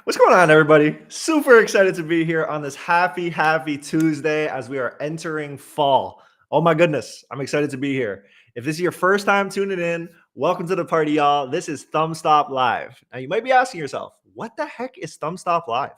What's going on, everybody? Super excited to be here on this happy Tuesday as we are entering fall. Oh my goodness, I'm excited to be here. If this is your first time tuning in, welcome to the party, y'all. This is Thumbstop Live. Now, you might be asking yourself, what the heck is Thumbstop Live?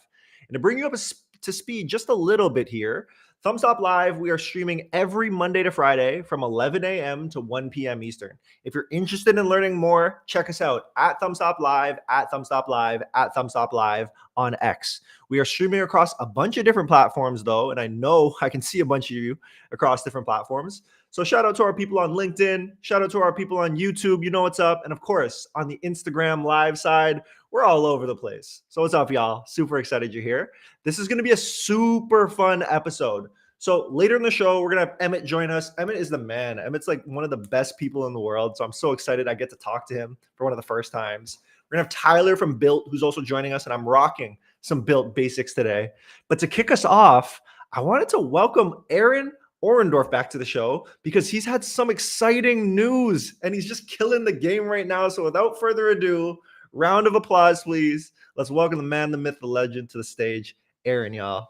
And to bring you up to speed just a little bit here, Thumbstop Live, we are streaming every Monday to Friday from 11 a.m. to 1 p.m. Eastern. If you're interested in learning more, check us out at Thumbstop Live, at Thumbstop Live, at Thumbstop Live on X. We are streaming across a bunch of different platforms, though, and I know I can see a bunch of you across different platforms. So shout out to our people on LinkedIn, shout out to our people on YouTube, you know what's up, and of course, on the Instagram Live side, we're all over the place. So what's up, y'all? Super excited you're here. This is going to be a super fun episode. So later in the show, we're going to have Emmett join us. Emmett is the man. Emmett's like one of the best people in the world. So I'm so excited I get to talk to him for one of the first times. We're going to have Tyler from Bylt, who's also joining us, and I'm rocking some Bylt basics today. But to kick us off, I wanted to welcome Aaron Orendorff back to the show because he's had some exciting news and he's just killing the game right now. So without further ado, round of applause, please. Let's welcome the man, the myth, the legend to the stage, Aaron, y'all.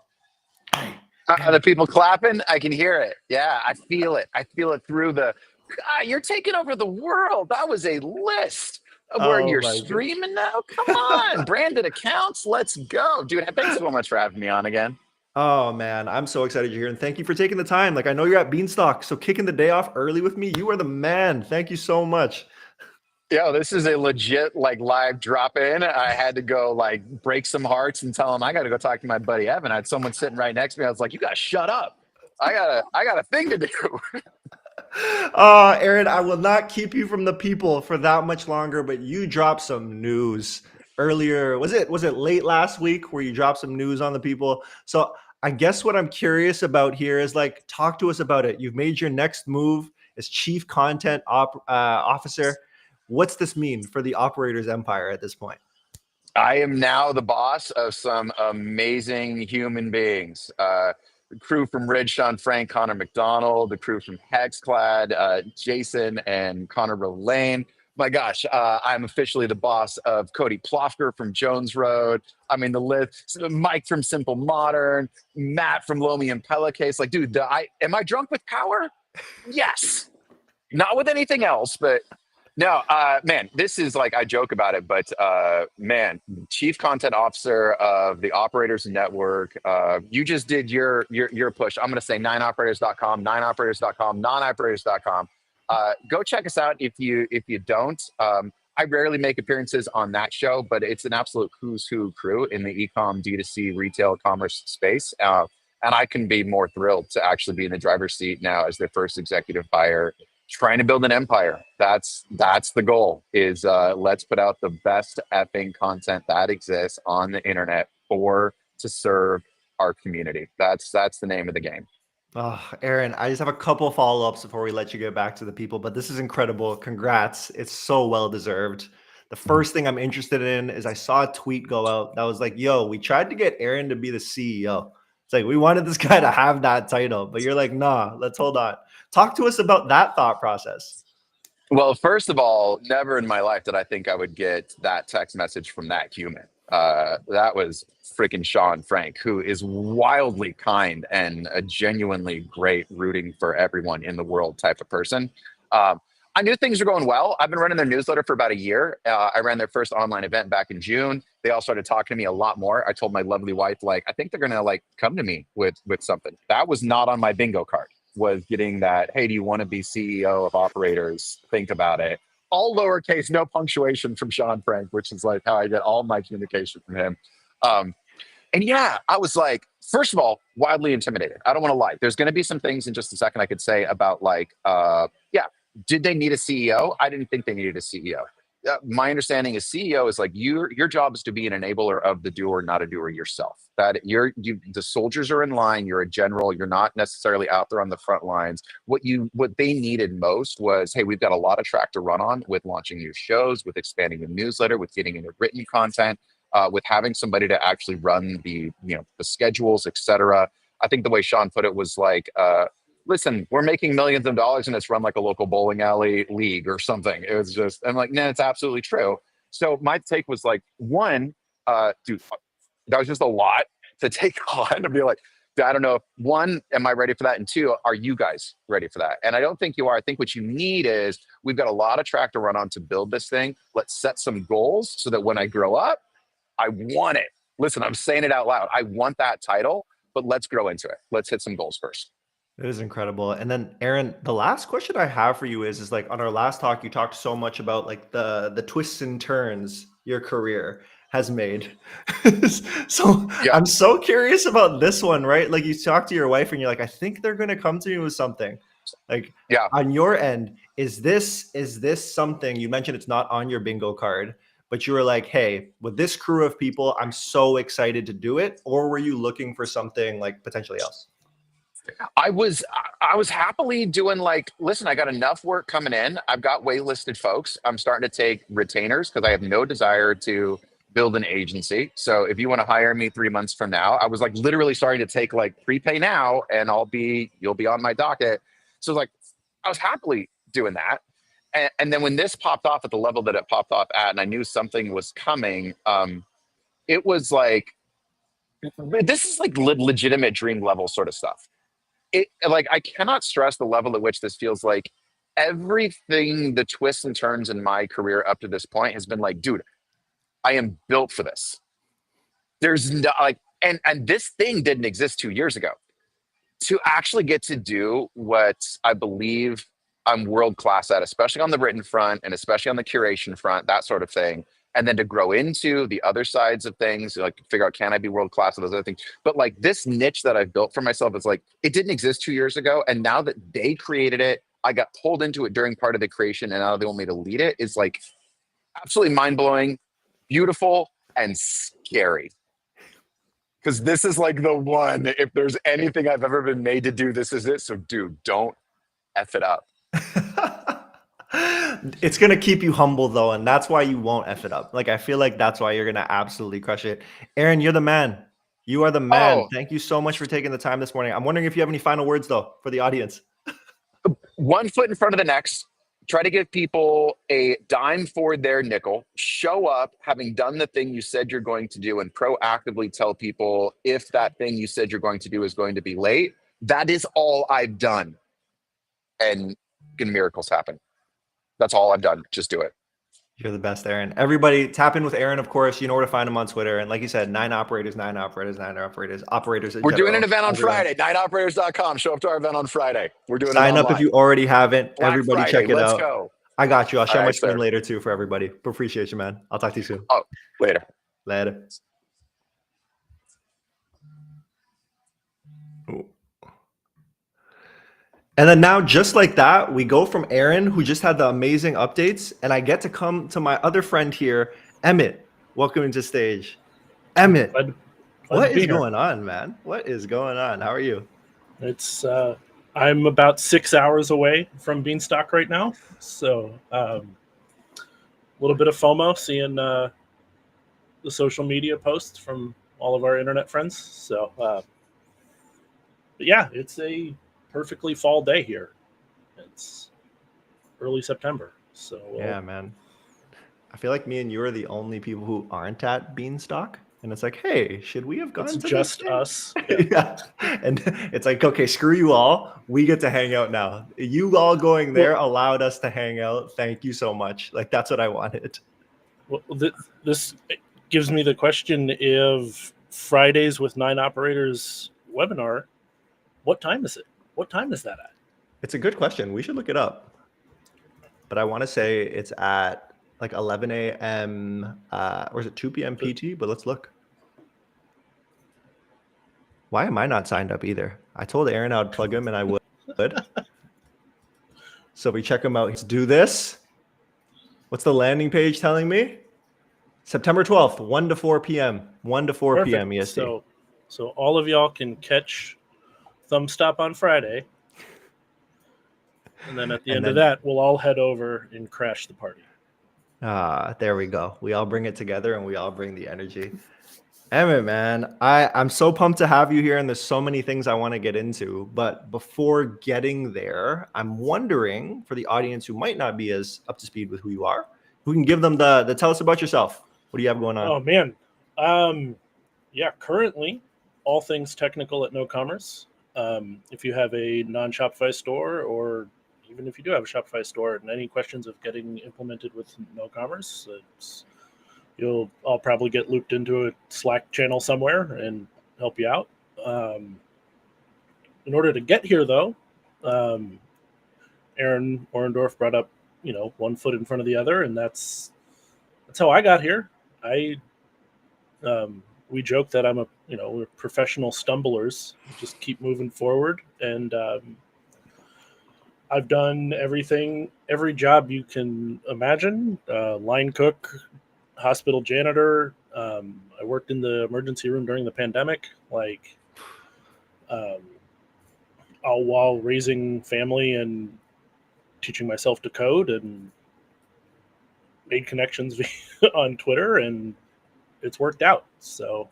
The people clapping, I can hear it. Yeah, I feel it. I feel it through the. God, you're taking over the world. That was a list of where you're streaming now. Come on, branded accounts. Let's go, dude. Thanks so much for having me on again. Oh man, I'm so excited you're here, and thank you for taking the time. Like, I know you're at Beanstalk, so kicking the day off early with me, you are the man. Thank you so much. Yo, this is a legit like live drop in. I had to go like break some hearts and tell him I got to go talk to my buddy Evan. I had someone sitting right next to me. I was like, "You got to shut up. I got a thing to do." Aaron, I will not keep you from the people for that much longer, but you dropped some news earlier. Was it late last week where you dropped some news on the people? So I guess what I'm curious about here is like, talk to us about it. You've made your next move as Chief Content Officer. What's this mean for the Operators Empire at this point? I am now the boss of some amazing human beings. The crew from Ridge, Sean Frank, Connor McDonald, the crew from Hexclad, Jason and Connor Rolane. My gosh, I'm officially the boss of Cody Plofker from Jones Road. I mean, the list, Mike from Simple Modern, Matt from Lomi and Pellicase. Like, dude, am I drunk with power? Yes. Not with anything else, but no, man, this is like, I joke about it, but man, Chief Content Officer of the Operators Network. You just did your push. I'm going to say 9operators.com, 9operators.com, non-operators.com. Go check us out if you don't. I rarely make appearances on that show, but it's an absolute who's who crew in the e-com D2C retail commerce space. And I can be more thrilled to actually be in the driver's seat now as their first executive buyer, trying to build an empire. That's the goal, is let's put out the best effing content that exists on the internet to serve our community. That's the name of the game. Oh, Aaron, I just have a couple follow-ups before we let you get back to the people, but this is incredible. Congrats. It's so well-deserved. The first thing I'm interested in is I saw a tweet go out that was like, yo, we tried to get Aaron to be the CEO. It's like, we wanted this guy to have that title, but you're like, nah, let's hold on. Talk to us about that thought process. Well, first of all, never in my life did I think I would get that text message from that human. That was freaking Sean Frank, who is wildly kind and a genuinely great, rooting for everyone in the world type of person. I knew things were going well. I've been running their newsletter for about a year. I ran their first online event back in June. They all started talking to me a lot more. I told my lovely wife, like, I think they're going to like come to me with something. That was not on my bingo card, was getting that, hey, do you want to be CEO of Operators? Think about it. All lowercase, no punctuation from Sean Frank, which is like how I get all my communication from him. And yeah, I was like, first of all, wildly intimidated. I don't want to lie. There's going to be some things in just a second I could say about like, yeah, did they need a CEO? I didn't think they needed a CEO. My understanding is CEO is like your job is to be an enabler of the doer, not a doer yourself. That the soldiers are in line. You're a general. You're not necessarily out there on the front lines. What they needed most was, hey, we've got a lot of track to run on with launching new shows, with expanding the newsletter, with getting into written content, with having somebody to actually run the schedules, etc. I think the way Sean put it was like, listen, we're making millions of dollars and it's run like a local bowling alley league or something. It was just, I'm like, nah, it's absolutely true. So my take was like, one, dude, that was just a lot to take on to be like, I don't know. One, am I ready for that? And two, are you guys ready for that? And I don't think you are. I think what you need is we've got a lot of track to run on to build this thing. Let's set some goals so that when I grow up, I want it. Listen, I'm saying it out loud. I want that title, but let's grow into it. Let's hit some goals first. It is incredible. And then Aaron, the last question I have for you is like on our last talk, you talked so much about like the twists and turns your career has made. So Yeah. I'm so curious about this one, right? Like you talk to your wife and you're like, I think they're gonna come to me with something. Like Yeah. on your end, is this something you mentioned it's not on your bingo card, but you were like, hey, with this crew of people, I'm so excited to do it? Or were you looking for something like potentially else? I was happily doing like, listen, I got enough work coming in. I've got waitlisted folks. I'm starting to take retainers because I have no desire to build an agency. So if you want to hire me 3 months from now, I was like literally starting to take like prepay now and you'll be on my docket. So like I was happily doing that. And then when this popped off at the level that it popped off at, and I knew something was coming, it was like, this is like legitimate dream level sort of stuff. It like I cannot stress the level at which this feels like everything, the twists and turns in my career up to this point has been like, dude, I am built for this. There's no like, and this thing didn't exist 2 years ago. To actually get to do what I believe I'm world class at, especially on the written front and especially on the curation front, that sort of thing. And then to grow into the other sides of things, like figure out, can I be world class at those other things? But like this niche that I've built for myself is like, it didn't exist 2 years ago. And now that they created it, I got pulled into it during part of the creation and now they want me to lead it, is like absolutely mind blowing, beautiful, and scary. Because this is like the one, if there's anything I've ever been made to do, this is it. So, dude, don't F it up. It's gonna keep you humble though, and that's why you won't F it up. Like I feel like that's why you're gonna absolutely crush it. Aaron, you're the man. You are the man. Oh, Thank you so much for taking the time this morning. I'm wondering if you have any final words though for the audience. one foot in front of the next. Try to give people a dime for their nickel. Show up having done the thing you said you're going to do and proactively tell people if that thing you said you're going to do is going to be late. That is all I've done. And miracles happen. That's all I've done. Just do it. You're the best, Aaron. Everybody tap in with Aaron, of course. You know where to find him on Twitter. And like you said, nine operators operators in We're doing general. an event on Everyone. Friday. Nightoperators.com. Show up to our event on Friday. We're doing it Sign up if online. you already haven't. Black Everybody Friday. check it Let's out. go. I got you. I'll All share my right, screen sir. later too for everybody. Appreciate you, man. I'll talk to you soon. Oh, later. Later. Ooh. And then now, just like that, we go from Aaron, who just had the amazing updates, and I get to come to my other friend here, Emmett. Welcome to stage. Emmett, Glad what to be is here. going on, man? What is going on? How are you? It's I'm about 6 hours away from Beanstalk right now, so a little bit of FOMO seeing the social media posts from all of our internet friends. So, but yeah, it's a perfectly fall day here. It's early September, so Yeah, man. I feel like me and you are the only people who aren't at Beanstalk. And it's like, hey, should we have gone it's to just this us. thing? Yeah. And it's like, okay, screw you all. We get to hang out now. You all going there allowed us to hang out. Thank you so much. Like, that's what I wanted. Well, this gives me the question: if Fridays with 9 operators webinar, what time is it? What time is that at? It's a good question. We should look it up. But I want to say it's at like 11 a.m. Or is it 2 p.m. PT? But let's look. Why am I not signed up either? I told Aaron I would plug him, and I would. So we check him out. Let's do this. What's the landing page telling me? September 12th, 1 to 4 p.m. 1 to 4 p.m. Perfect. EST. So all of y'all can catch Thumbstop on Friday. And then at the end of that, we'll all head over and crash the party. There we go. We all bring it together and we all bring the energy. Emmett, man, I'm so pumped to have you here, and there's so many things I want to get into. But before getting there, I'm wondering, for the audience who might not be as up to speed with who you are, who can give them the tell us about yourself. What do you have going on? Oh, man. Yeah, currently, all things technical at No Commerce. If you have a non-Shopify store, or even if you do have a Shopify store and any questions of getting implemented with No Commerce, I'll probably get looped into a Slack channel somewhere and help you out. In order to get here, though, Aaron Orendorff brought up, one foot in front of the other, and that's how I got here. We joke that we're professional stumblers. We just keep moving forward, and I've done every job you can imagine. Line cook, hospital janitor. I worked in the emergency room during the pandemic, all while raising family and teaching myself to code, and made connections on Twitter, and it's worked out. So,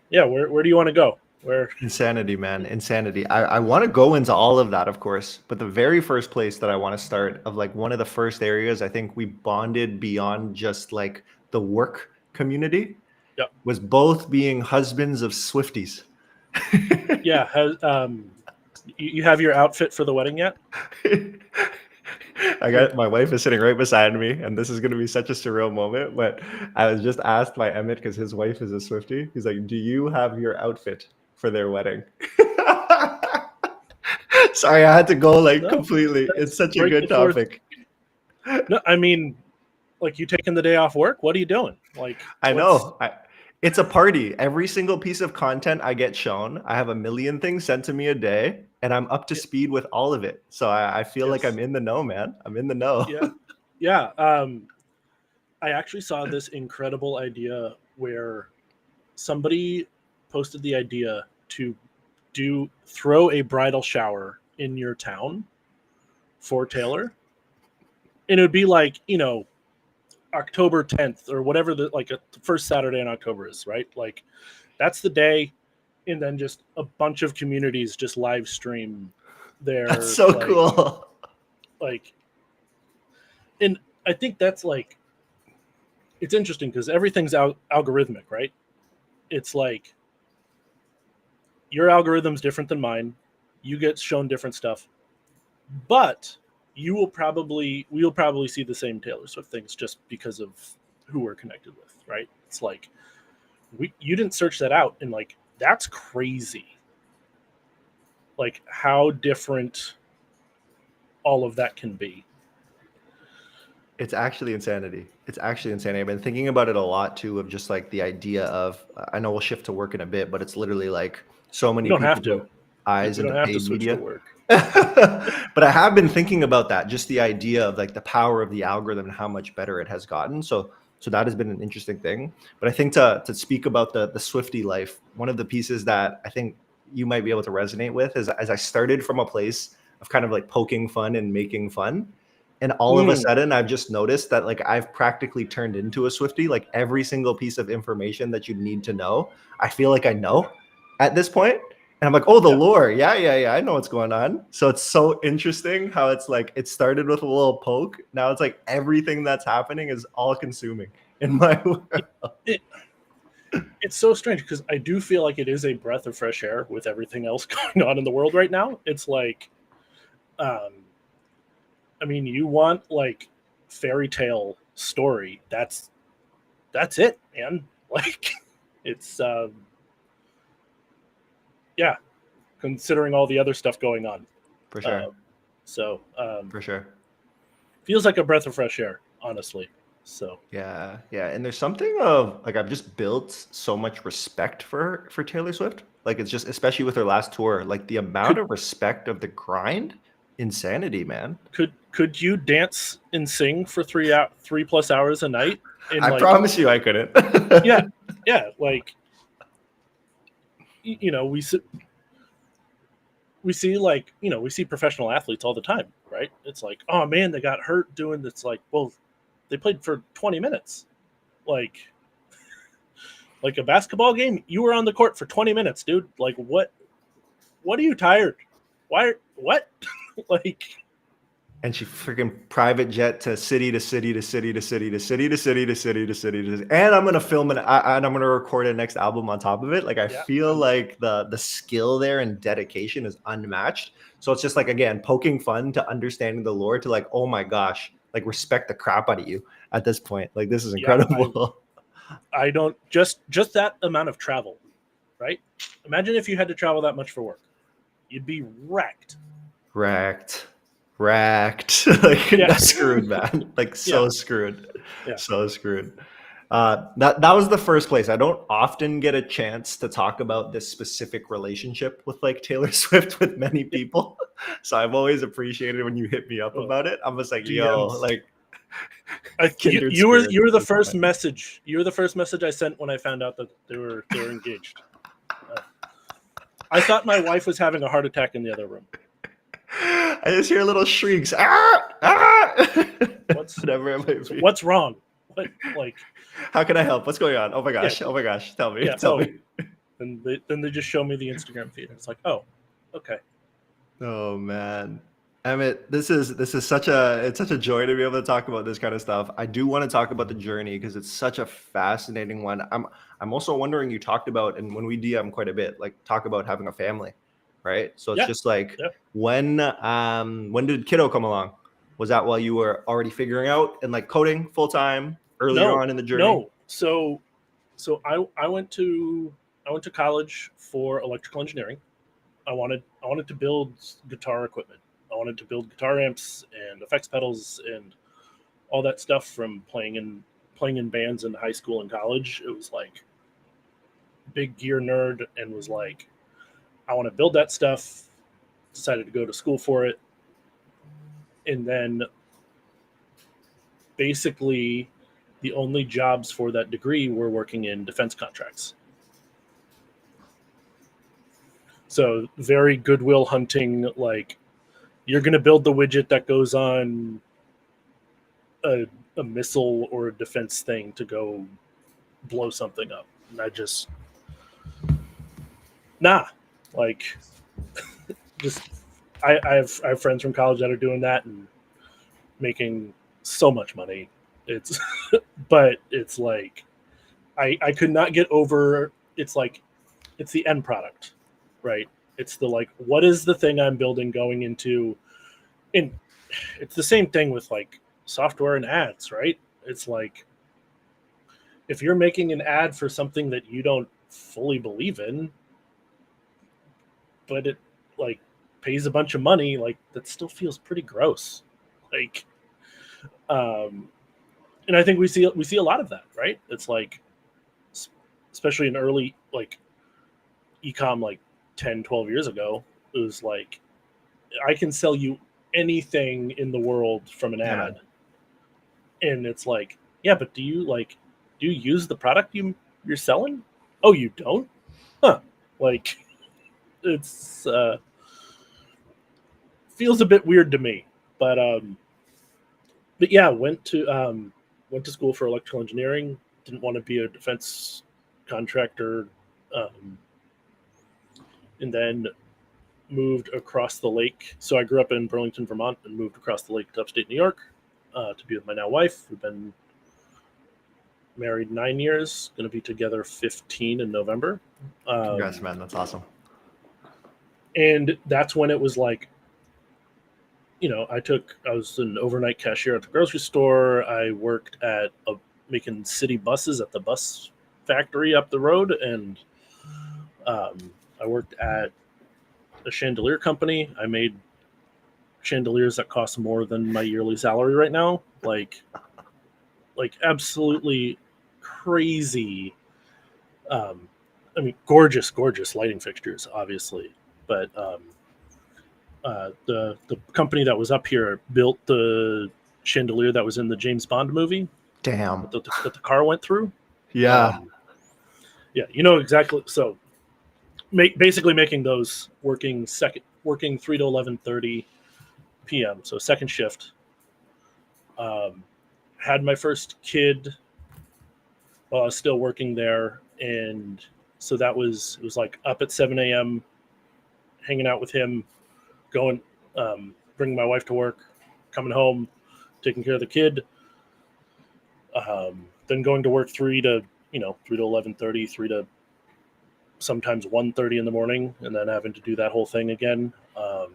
yeah, where do you want to go? Where? Insanity, man. Insanity. I want to go into all of that, of course, but the very first place that I want to start, of one of the first areas I think we bonded beyond just the work community, Yep, was both being husbands of Swifties. Yeah. You have your outfit for the wedding yet? My wife is sitting right beside me, and this is going to be such a surreal moment, but I was just asked by Emmett, because his wife is a Swiftie. He's like, do you have your outfit for their wedding? Sorry, I had to go completely. It's such a good topic. No, I mean, you taking the day off work? What are you doing? I know. It's a party. Every single piece of content I get shown, I have a million things sent to me a day, and I'm up to speed with all of it. So I feel like I'm in the know, man. I'm in the know. Yeah. I actually saw this incredible idea where somebody posted the idea to throw a bridal shower in your town for Taylor. And it would be October 10th or whatever the first Saturday in October is, right? That's the day, and then just a bunch of communities just live stream their. That's so cool. And I think that's it's interesting because everything's algorithmic, right? It's your algorithm's different than mine. You get shown different stuff, but we'll probably see the same Taylor Swift things just because of who we're connected with, right? It's you didn't search that out, and that's crazy. How different all of that can be. It's actually insanity. I've been thinking about it a lot too, of just the idea of, I know we'll shift to work in a bit, but it's literally so many people have to. Eyes into paid media. To work. But I have been thinking about that, just the idea of the power of the algorithm and how much better it has gotten. So that has been an interesting thing. But I think to speak about the Swiftie life, one of the pieces that I think you might be able to resonate with is, as I started from a place of kind of poking fun and making fun, and all of a sudden I've just noticed that I've practically turned into a Swiftie. Every single piece of information that you need to know, I feel I know at this point. And I'm oh, the lore. Yeah. I know what's going on. So it's so interesting how it's it started with a little poke. Now it's everything that's happening is all consuming in my world. It's so strange because I do feel it is a breath of fresh air with everything else going on in the world right now. It's you want fairy tale story. That's it, man. It's yeah, considering all the other stuff going on. For sure. So for sure. Feels like a breath of fresh air, honestly. So Yeah, and there's something of like I've just built so much respect for Taylor Swift. Like it's just especially with her last tour, like the amount could of respect of the grind, insanity, man. could you dance and sing for 3+ hours a night in I like promise you I couldn't. yeah like you know we see like we see professional athletes all the time, right? It's like, oh man, they got hurt doing this. Like, well, they played for 20 minutes. Like a basketball game, you were on the court for 20 minutes, dude. Like, what are you tired? Why what? Like, And she freaking private jet to city to city to city to city to city to city to city to city to city. And I'm gonna film and I'm gonna record a next album on top of it. Like I yeah, feel like the skill there and dedication is unmatched. So it's just like again poking fun to understanding the lore to like, oh my gosh, like respect the crap out of you at this point. Like this is yeah, incredible. I don't just that amount of travel, right? Imagine if you had to travel that much for work. You'd be wrecked. Racked. Like Yeah. that's screwed, man. Like Yeah. so screwed. Yeah. So screwed. That was the first place. I don't often get a chance to talk about this specific relationship with like Taylor Swift with many people. So I've always appreciated when you hit me up Oh, about it. I'm just like, yo, DMs. like You, kindred you were spirits the at this first point. message. You were the first message I sent when I found out that they were engaged. I thought my wife was having a heart attack in the other room. I just hear little shrieks. Ah! Whatever it might be. What's wrong? What, like, How can I help? What's going on? Oh my gosh. Yeah. Oh my gosh. Tell me. Yeah, Tell oh. me. and then they just show me the Instagram feed. It's like, oh, okay. Oh man. Emmett, this is such a joy to be able to talk about this kind of stuff. I do want to talk about the journey because it's such a fascinating one. I'm also wondering, you talked about, and when we DM quite a bit, like talk about having a family, right? So it's Yeah. just like Yeah. when did kiddo come along? Was that while you were already figuring out and like coding full time earlier on in the journey? No. So I went to college for electrical engineering. I wanted to build guitar equipment. I wanted to build guitar amps and effects pedals and all that stuff from playing in bands in high school and college. It was like big gear nerd and was like, I want to build that stuff. Decided to go to school for it. And then basically the only jobs for that degree were working in defense contracts. So very goodwill hunting, like you're going to build the widget that goes on a missile or a defense thing to go blow something up. And I just, like, just, I have friends from college that are doing that and making so much money. It's, but it's like, I could not get over, it's like, it's the end product, right? It's the like, what is the thing I'm building going into, and it's the same thing with like software and ads, right? It's like, if you're making an ad for something that you don't fully believe in, but it like pays a bunch of money, like that still feels pretty gross. Like, and I think we see a lot of that, right? It's like, especially in early like ecom, like 10, 12 years ago, it was like, I can sell you anything in the world from an Yeah. ad. And it's like, yeah, but do you use the product you're selling? Oh, you don't? Huh. Like, it's feels a bit weird to me. But yeah, went to school for electrical engineering. Didn't want to be a defense contractor. And then moved across the lake. So I grew up in Burlington, Vermont, and moved across the lake to upstate New York to be with my now wife. We've been married 9 years, going to be together 15 in November. Congrats, man. That's awesome. And that's when it was like, I was an overnight cashier at the grocery store. I worked at making city buses at the bus factory up the road. And I worked at a chandelier company. I made chandeliers that cost more than my yearly salary right now. Like like absolutely crazy. I mean, gorgeous lighting fixtures, obviously, but the company that was up here built the chandelier that was in the James Bond movie Damn. that the car went through. Yeah. Yeah, you know exactly. So, basically making those working 3 to 11:30 p.m. So second shift. Had my first kid while I was still working there, and so it was like up at 7 a.m. hanging out with him, going, bringing my wife to work, coming home, taking care of the kid, then going to work 3 to 11:30, 3 to sometimes 1:30 in the morning, and then having to do that whole thing again. Got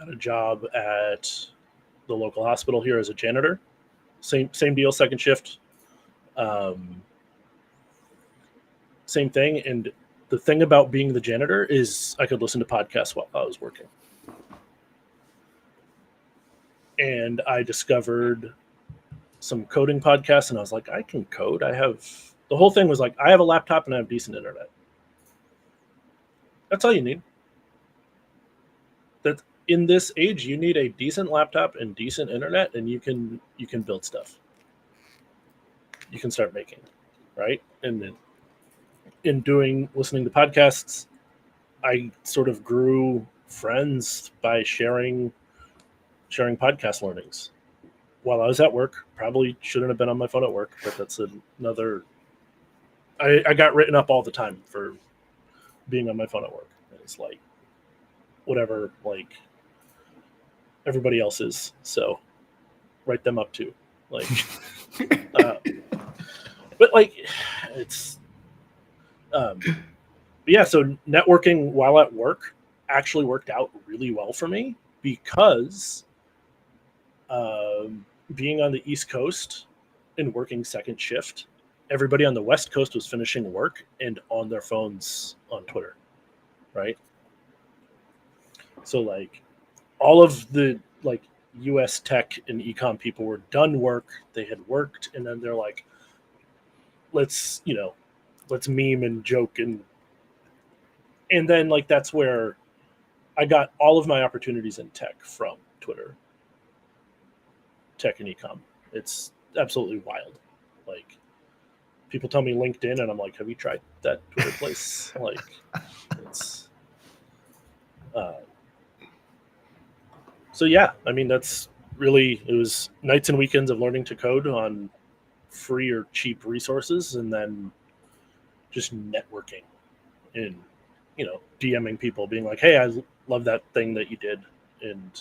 a job at the local hospital here as a janitor. Same deal, second shift. Same thing. And the thing about being the janitor is I could listen to podcasts while I was working. And I discovered some coding podcasts, and I was like, I can code. The whole thing was like, I have a laptop and I have decent internet. That's all you need. That in this age, you need a decent laptop and decent internet, and you can build stuff. You can start making, right? And then listening to podcasts, I sort of grew friends by sharing podcast learnings while I was at work. Probably shouldn't have been on my phone at work, but that's another. I got written up all the time for being on my phone at work. It's like whatever, like everybody else is. So write them up too. Like, but like it's. Yeah, so networking while at work actually worked out really well for me because being on the East Coast and working second shift, everybody on the West Coast was finishing work and on their phones on Twitter, right? So like all of the like US tech and ecom people were done work, they had worked, and then they're like, let's meme and joke, and then like that's where I got all of my opportunities in tech from Twitter, tech and ecom. It's absolutely wild. Like people tell me LinkedIn, and I'm like, have you tried that Twitter place? Like it's so yeah, I mean that's really, it was nights and weekends of learning to code on free or cheap resources, and then just networking and DMing people, being like, hey, I love that thing that you did. And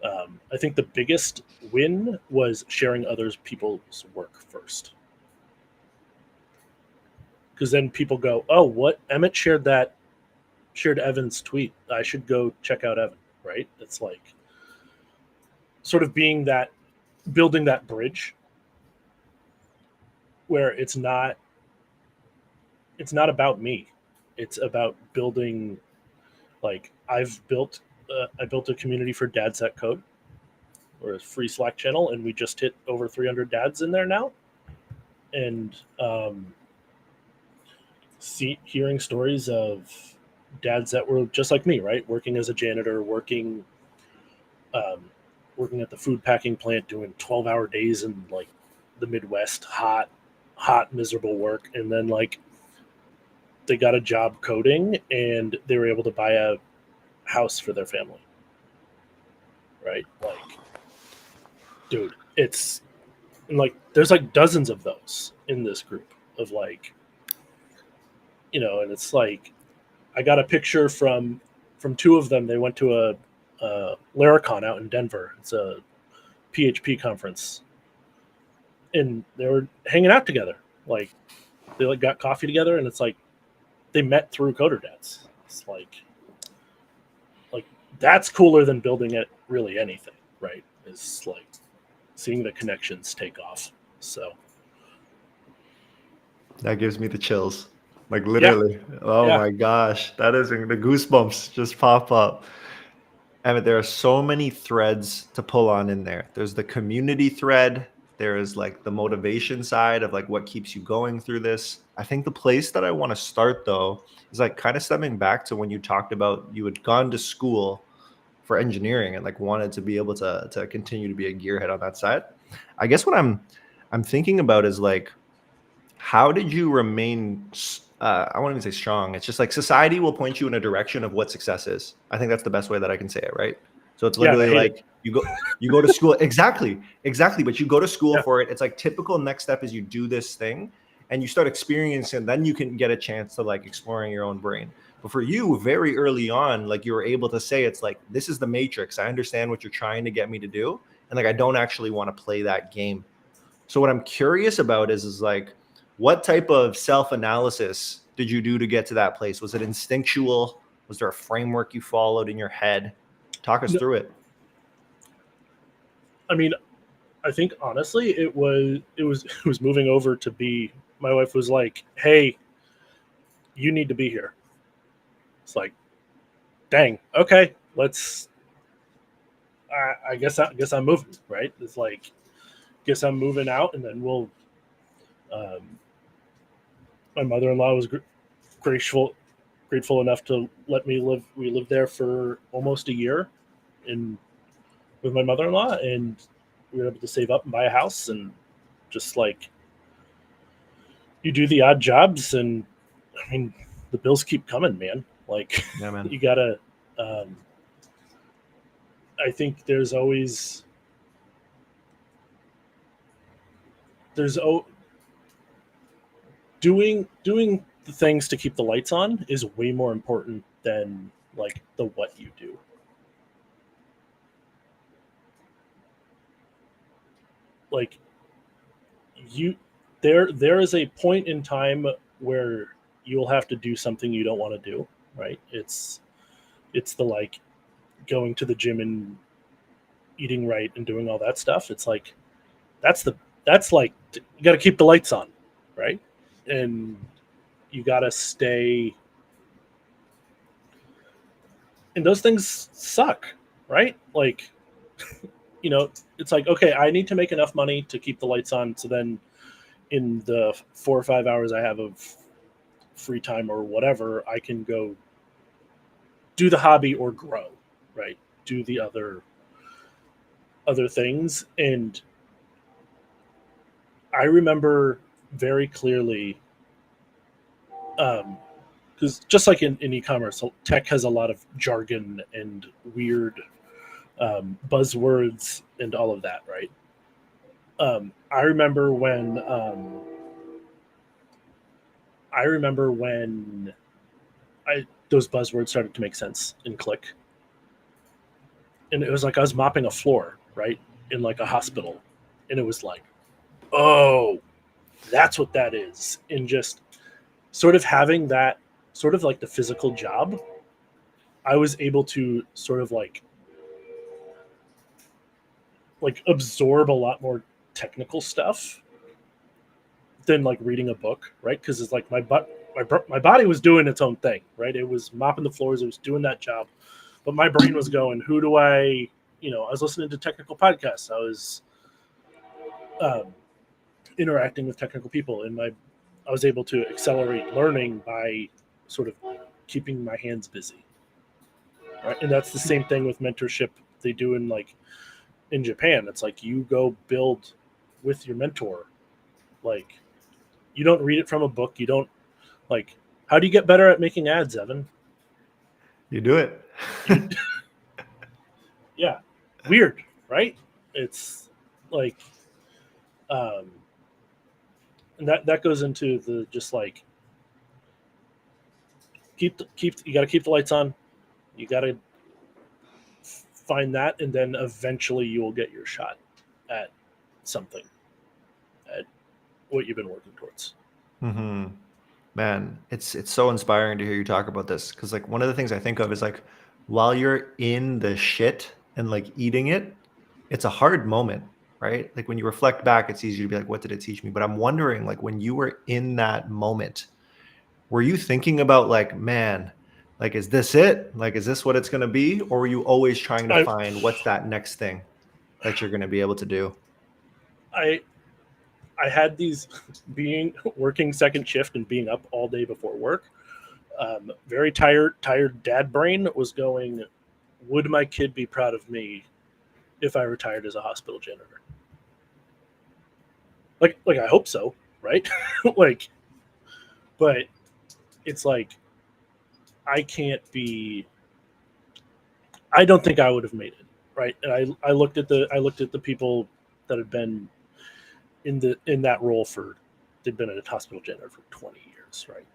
I think the biggest win was sharing other people's work first, because then people go, oh, what, Emmett shared Evan's tweet, I should go check out Evan, right? It's like sort of building that bridge where it's not about me. It's about building, like I built a community for dads that code, or a free Slack channel, and we just hit over 300 dads in there now. And hearing stories of dads that were just like me, right? Working as a janitor, working at the food packing plant, doing 12-hour days in like the Midwest, hot, miserable work. And then like they got a job coding and they were able to buy a house for their family. Right? Like, dude, it's like, there's like dozens of those in this group of like, and it's like, I got a picture from two of them. They went to a Laracon out in Denver. It's a PHP conference, and they were hanging out together. Like they like got coffee together, and it's like they met through Coder Dads. It's like that's cooler than building it really anything, right? It's like seeing the connections take off. So that gives me the chills. Like literally. Yeah. Oh yeah. My gosh. That is, the goosebumps just pop up. Emmett, there are so many threads to pull on in there. There's the community thread. There is like the motivation side of like what keeps you going through this. I think the place that I want to start though is like kind of stemming back to when you talked about you had gone to school for engineering and like wanted to be able to continue to be a gearhead on that side. I guess what I'm thinking about is like how did you remain I won't even say strong. It's just like society will point you in a direction of what success is. I think that's the best way that I can say it, right? So it's Yeah, and I literally hate like it. you go to school. Exactly, but you go to school Yeah. for it. It's like typical next step is you do this thing and you start experiencing, then you can get a chance to like exploring your own brain. But for you, very early on, like you were able to say it's like this is the matrix. I understand what you're trying to get me to do. And like I don't actually want to play that game. So what I'm curious about is like, what type of self-analysis did you do to get to that place? Was it instinctual? Was there a framework you followed in your head? Talk us No, through it. I mean, I think honestly, it was moving over to be. My wife was like, "Hey, you need to be here." It's like, dang, okay, let's. I guess I'm moving, right? It's like, guess I'm moving out, and then we'll. Um, my mother-in-law was grateful enough to let me live. We lived there for almost a year, in with my mother-in-law, and we were able to save up and buy a house, and just like you do the odd jobs, and I mean, the bills keep coming, man. Like, Yeah, man. you gotta. Um, I think there's doing the things to keep the lights on is way more important than like the what you do. Like, you there is a point in time where you'll have to do something you don't want to do, right? It's the like going to the gym and eating right and doing all that stuff. It's like that's the that's like you got to keep the lights on, right? And you got to stay, and those things suck, right? Like, it's like, okay, I need to make enough money to keep the lights on, so then in the 4 or 5 hours I have of free time or whatever, I can go do the hobby or grow, right? Do the other things. And I remember very clearly, because just like in e-commerce, tech has a lot of jargon and weird buzzwords and all of that, right? I remember when those buzzwords started to make sense and click, and it was like I was mopping a floor, right, in like a hospital, and it was like, oh, that's what that is, and just sort of having that sort of like the physical job, I was able to sort of like absorb a lot more technical stuff than like reading a book, right? Because it's like my body was doing its own thing, right? It was mopping the floors, it was doing that job, but my brain was going, who do I was listening to technical podcasts, I was um, interacting with technical people, and I was able to accelerate learning by sort of keeping my hands busy, right? And that's the same thing with mentorship they do in Japan. It's like you go build with your mentor. Like, you don't read it from a book. You don't like. How do you get better at making ads, Evan? You do it. You, yeah, weird, right? It's like, um, and that goes into the just like keep. You got to keep the lights on. You got to find that, and then eventually you will get your shot at something, at what you've been working towards. Mm-hmm. Man, it's so inspiring to hear you talk about this because like one of the things I think of is like while you're in the shit and like eating it, it's a hard moment, right? Like when you reflect back, it's easy to be like, what did it teach me? But I'm wondering, like when you were in that moment, were you thinking about like, man, Like, is this it? Like, is this what it's going to be? Or were you always trying to I, find what's that next thing that you're going to be able to do? I I had these being working second shift and being up all day before work. Very tired dad brain was going, would my kid be proud of me if I retired as a hospital janitor? Like I hope so, right? Like, but it's like I can't be. I don't think I would have made it, right? And I looked at the people that had been in that role for, they'd been a hospital janitor for 20 years, right?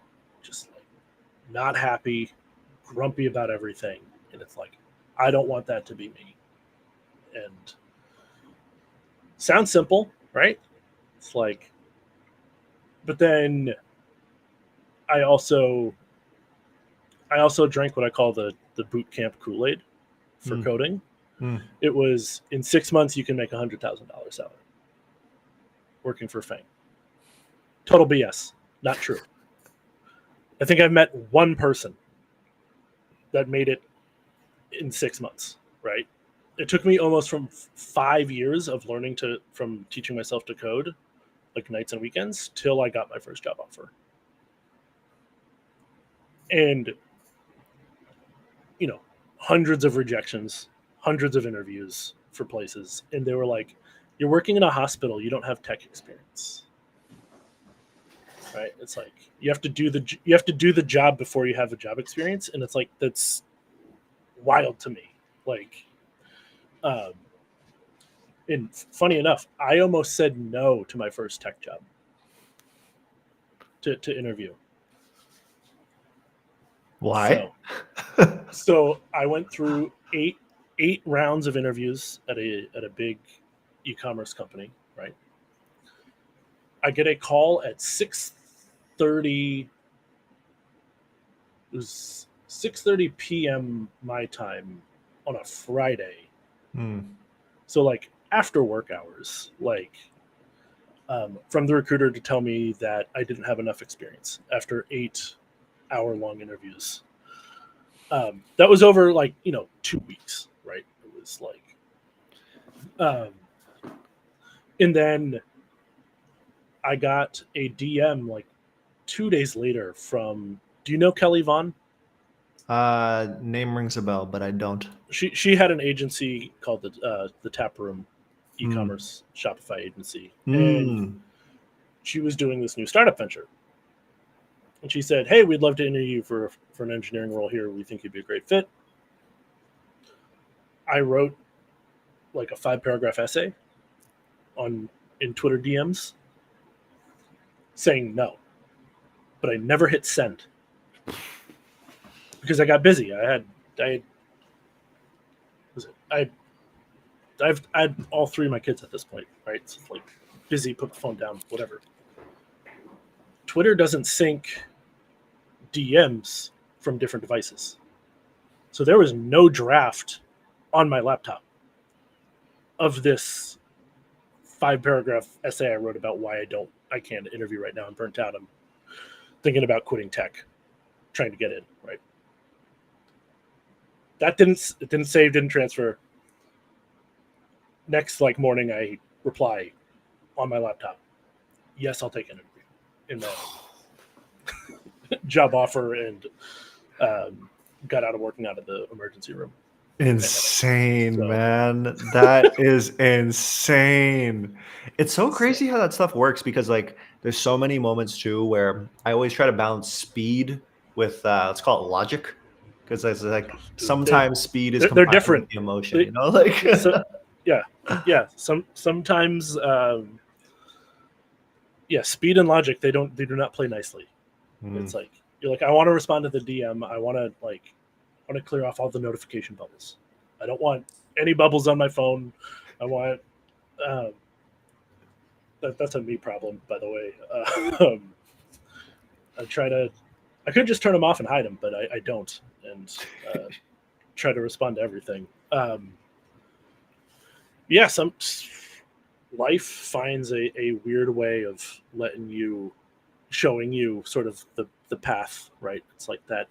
Just like not happy, grumpy about everything, and it's like I don't want that to be me. And sounds simple, right? It's like, but then I also drank what I call the boot camp Kool-Aid for coding. It was in 6 months you can make $100,000 salary working for Fang. Total BS. Not true. I think I've met one person that made it in 6 months, right? It took me almost from 5 years of learning from teaching myself to code, like nights and weekends, till I got my first job offer. And, hundreds of rejections, hundreds of interviews for places. And they were like, you're working in a hospital, you don't have tech experience. Right? It's like you have to do the job before you have a job experience, and it's like that's wild to me. Like, and funny enough, I almost said no to my first tech job to interview. Why? So I went through eight rounds of interviews at a big e-commerce company, right? I get a call at 6:30. It was 6:30 p.m. my time on a Friday. So like after work hours, like from the recruiter to tell me that I didn't have enough experience after 8-hour-long interviews. That was over 2 weeks, right? It was like, and then I got a DM like 2 days later from, do you know Kelly Vaughn? Name rings a bell, but I don't. She had an agency called the Tap Room e-commerce Shopify agency, and she was doing this new startup venture. And she said, "Hey, we'd love to interview you for an engineering role here. We think you'd be a great fit." I wrote like a 5-paragraph essay in Twitter DMs saying no, but I never hit send because I got busy. I've had all 3 of my kids at this point, right? So it's like busy, put the phone down, whatever. Twitter doesn't sync DMs from different devices. So there was no draft on my laptop of this 5-paragraph essay I wrote about why I can't interview right now. I'm burnt out. I'm thinking about quitting tech, trying to get in, right? It didn't save, didn't transfer. Next morning I reply on my laptop, yes, I'll take an interview. And then job offer, and got out of working out of the emergency room. Insane, man. That is insane. It's so crazy how that stuff works, because there's so many moments too where I always try to balance speed with let's call it logic, because it's like sometimes speed is they're different. With the emotion, Sometimes speed and logic, they do not play nicely. It's like you're like, I want to respond to the DM, I want to clear off all the notification bubbles. I don't want any bubbles on my phone. I want that's a me problem, by the way. I could just turn them off and hide them, but I don't, and try to respond to everything. Some life finds a weird way of showing you sort of the path, right? It's like that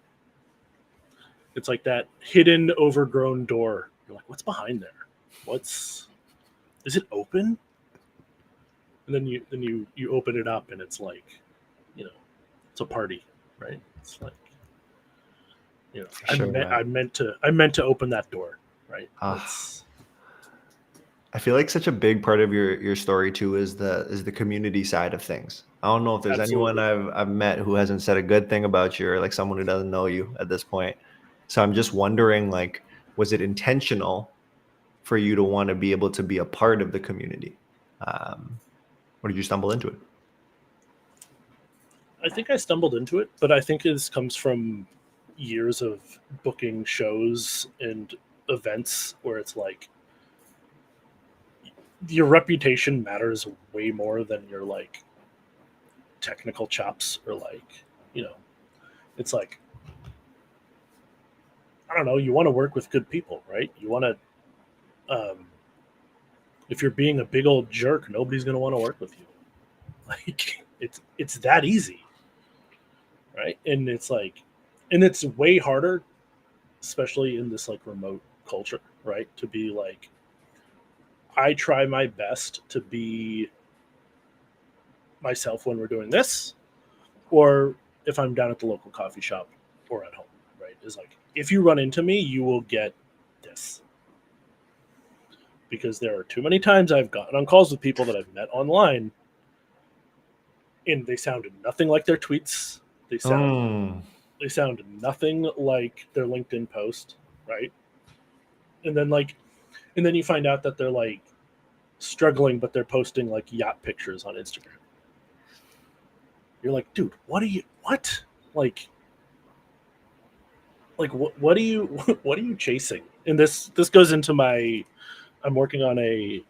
It's like that hidden, overgrown door. You're like, what's behind there? Is it open? And then you open it up, and it's like, it's a party, right? It's like, Sure, man. I meant to open that door, right? I feel like such a big part of your story too is the community side of things. I don't know if there's anyone I've met who hasn't said a good thing about you, or like someone who doesn't know you at this point. So I'm just wondering, like, was it intentional for you to want to be able to be a part of the community, or did you stumble into it? I think I stumbled into it, but I think this comes from years of booking shows and events where it's like your reputation matters way more than your like technical chops, or like, it's like, I don't know, you want to work with good people, right? You want to, if you're being a big old jerk, nobody's going to want to work with you. Like, it's that easy, right? And it's like, and it's way harder, especially in this like remote culture, right? To be like, I try my best to be myself when we're doing this, or if I'm down at the local coffee shop or at home, right? Is like, if you run into me, you will get this. Because there are too many times I've gotten on calls with people that I've met online, and they sounded nothing like their tweets. They sound nothing like their LinkedIn post, right? And then you find out that they're like struggling, but they're posting like yacht pictures on Instagram. You're like, dude, what? Like what are you chasing? And this goes into I'm working on a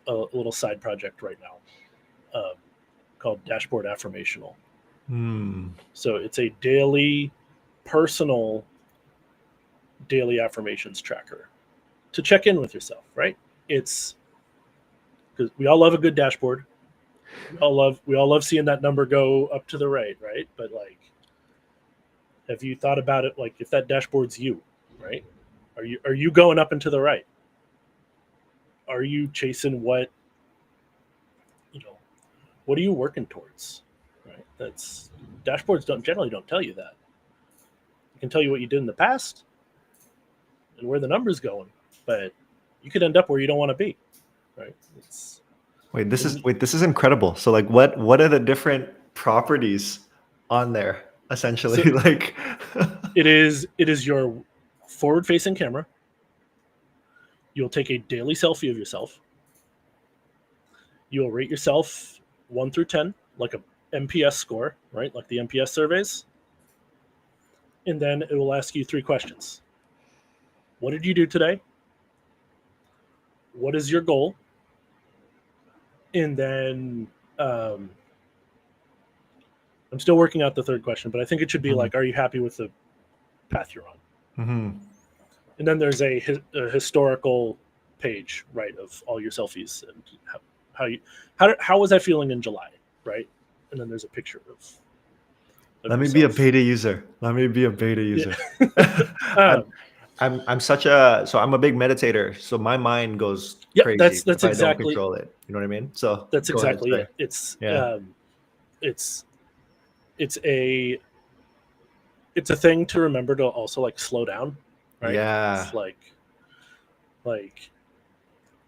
little side project right now, called Dashboard Affirmational. So it's a personal daily affirmations tracker to check in with yourself, right? It's because we all love a good dashboard. We all love seeing that number go up to the right? But like, have you thought about it? Like, if that dashboard's you, right? Are you going up and to the right? Are you chasing what are you working towards? Right? That's dashboards generally don't tell you that. It can tell you what you did in the past and where the number's going, but you could end up where you don't want to be, right? This is incredible. So like, what are the different properties on there essentially? So like, it is your forward-facing camera. You'll take a daily selfie of yourself. You'll rate yourself 1 through 10, like a MPS score, right? Like the MPS surveys. And then it will ask you 3 questions. What did you do today? What is your goal? And then I'm still working out the 3rd question, but I think it should be like, are you happy with the path you're on? And then there's a historical page, right, of all your selfies and how was I feeling in July, right? And then there's a picture of let me yourself. be a beta user. Yeah. I'm a big meditator, so my mind goes crazy that's if I exactly, don't control it. You know what I mean? So that's exactly it. It's a thing to remember to also like slow down, right? Yeah. It's like,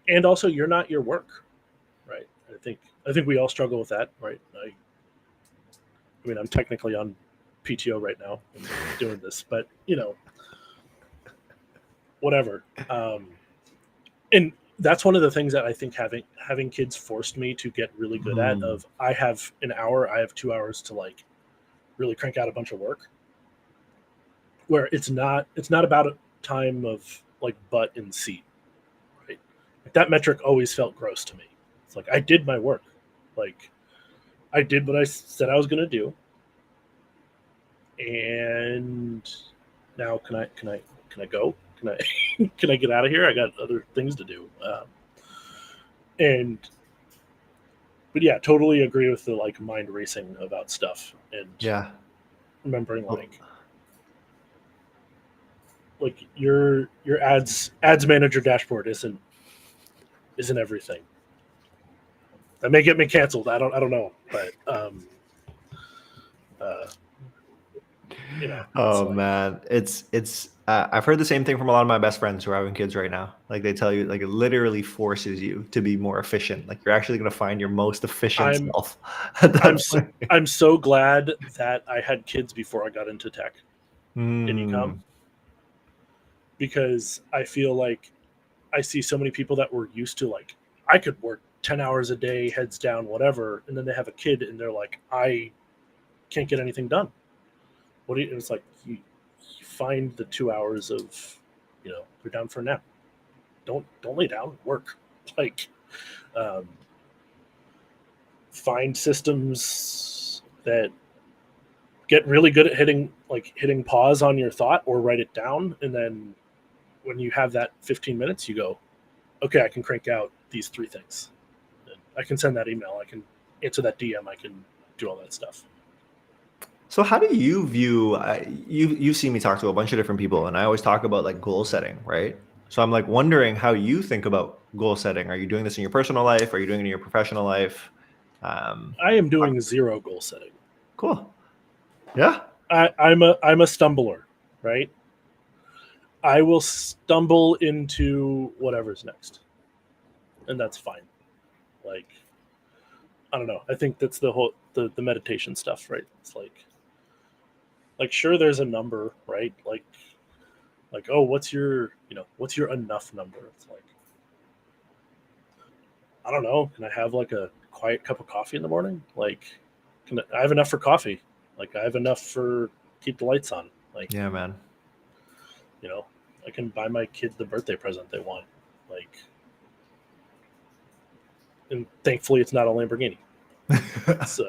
and also you're not your work, right? I think we all struggle with that, right? I mean, I'm technically on PTO right now and doing this, but whatever. And that's one of the things that I think having kids forced me to get really good at. Of I have an hour, I have 2 hours to like really crank out a bunch of work. Where it's not about a time of like butt and seat, right? Like, that metric always felt gross to me. It's like, I did my work, like I did what I said I was going to do, and now can I go? Can I can I get out of here? I got other things to do. But yeah, totally agree with the like mind racing about stuff and remembering like like your ads manager dashboard isn't everything. That may get me canceled. I don't know, but Oh like, man, it's I've heard the same thing from a lot of my best friends who are having kids right now. Like they tell you, like it literally forces you to be more efficient. Like you're actually going to find your most efficient I'm self at that point. I'm so glad that I had kids before I got into tech in ecom, Mm, because I feel like I see so many people that were used to, like, I could work 10 hours a day, heads down, whatever, and then they have a kid and they're like, I can't get anything done. What do you? It's like you find the 2 hours of, you're down for a nap. Don't lay down. Work. Like, um, find systems that get really good at hitting pause on your thought or write it down, and then when you have that 15 minutes, you go, okay, I can crank out these 3 things. I can send that email. I can answer that DM. I can do all that stuff. So how do you view you see me talk to a bunch of different people, and I always talk about like goal setting, right? So I'm like wondering how you think about goal setting. Are you doing this in your personal life? Are you doing it in your professional life? Um, I am doing 0 goal setting. cool. Yeah. I'm a stumbler, right? I will stumble into whatever's next, and that's fine. Like, I don't know. I think that's the whole the meditation stuff, right? It's like sure, there's a number, right? Like, oh, what's your enough number? It's like, I don't know. Can I have like a quiet cup of coffee in the morning? Like, I have enough for coffee? Like, I have enough for keep the lights on. Like, Yeah, man. I can buy my kids the birthday present they want. Like, and thankfully, it's not a Lamborghini. So,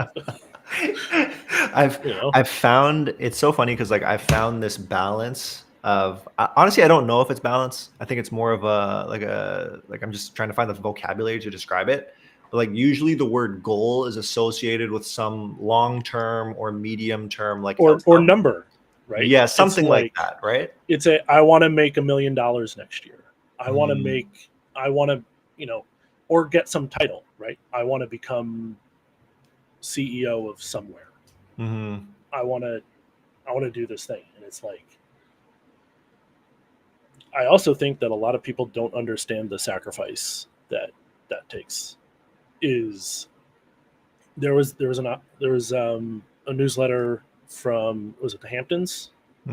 I've I've found it's so funny because like I've found this balance of honestly I don't know if it's balance. I think it's more of like I'm just trying to find the vocabulary to describe it. But like usually the word goal is associated with some long term or medium term like or outcome. number, right? Yeah, It's something like like that, right? I want to make $1 million next year. I want Mm, to, or get some title, right? I want to become CEO of somewhere. mhm. I want to do this thing. And it's like, I also think that a lot of people don't understand the sacrifice that takes. Is there was a newsletter from, was it the Hamptons?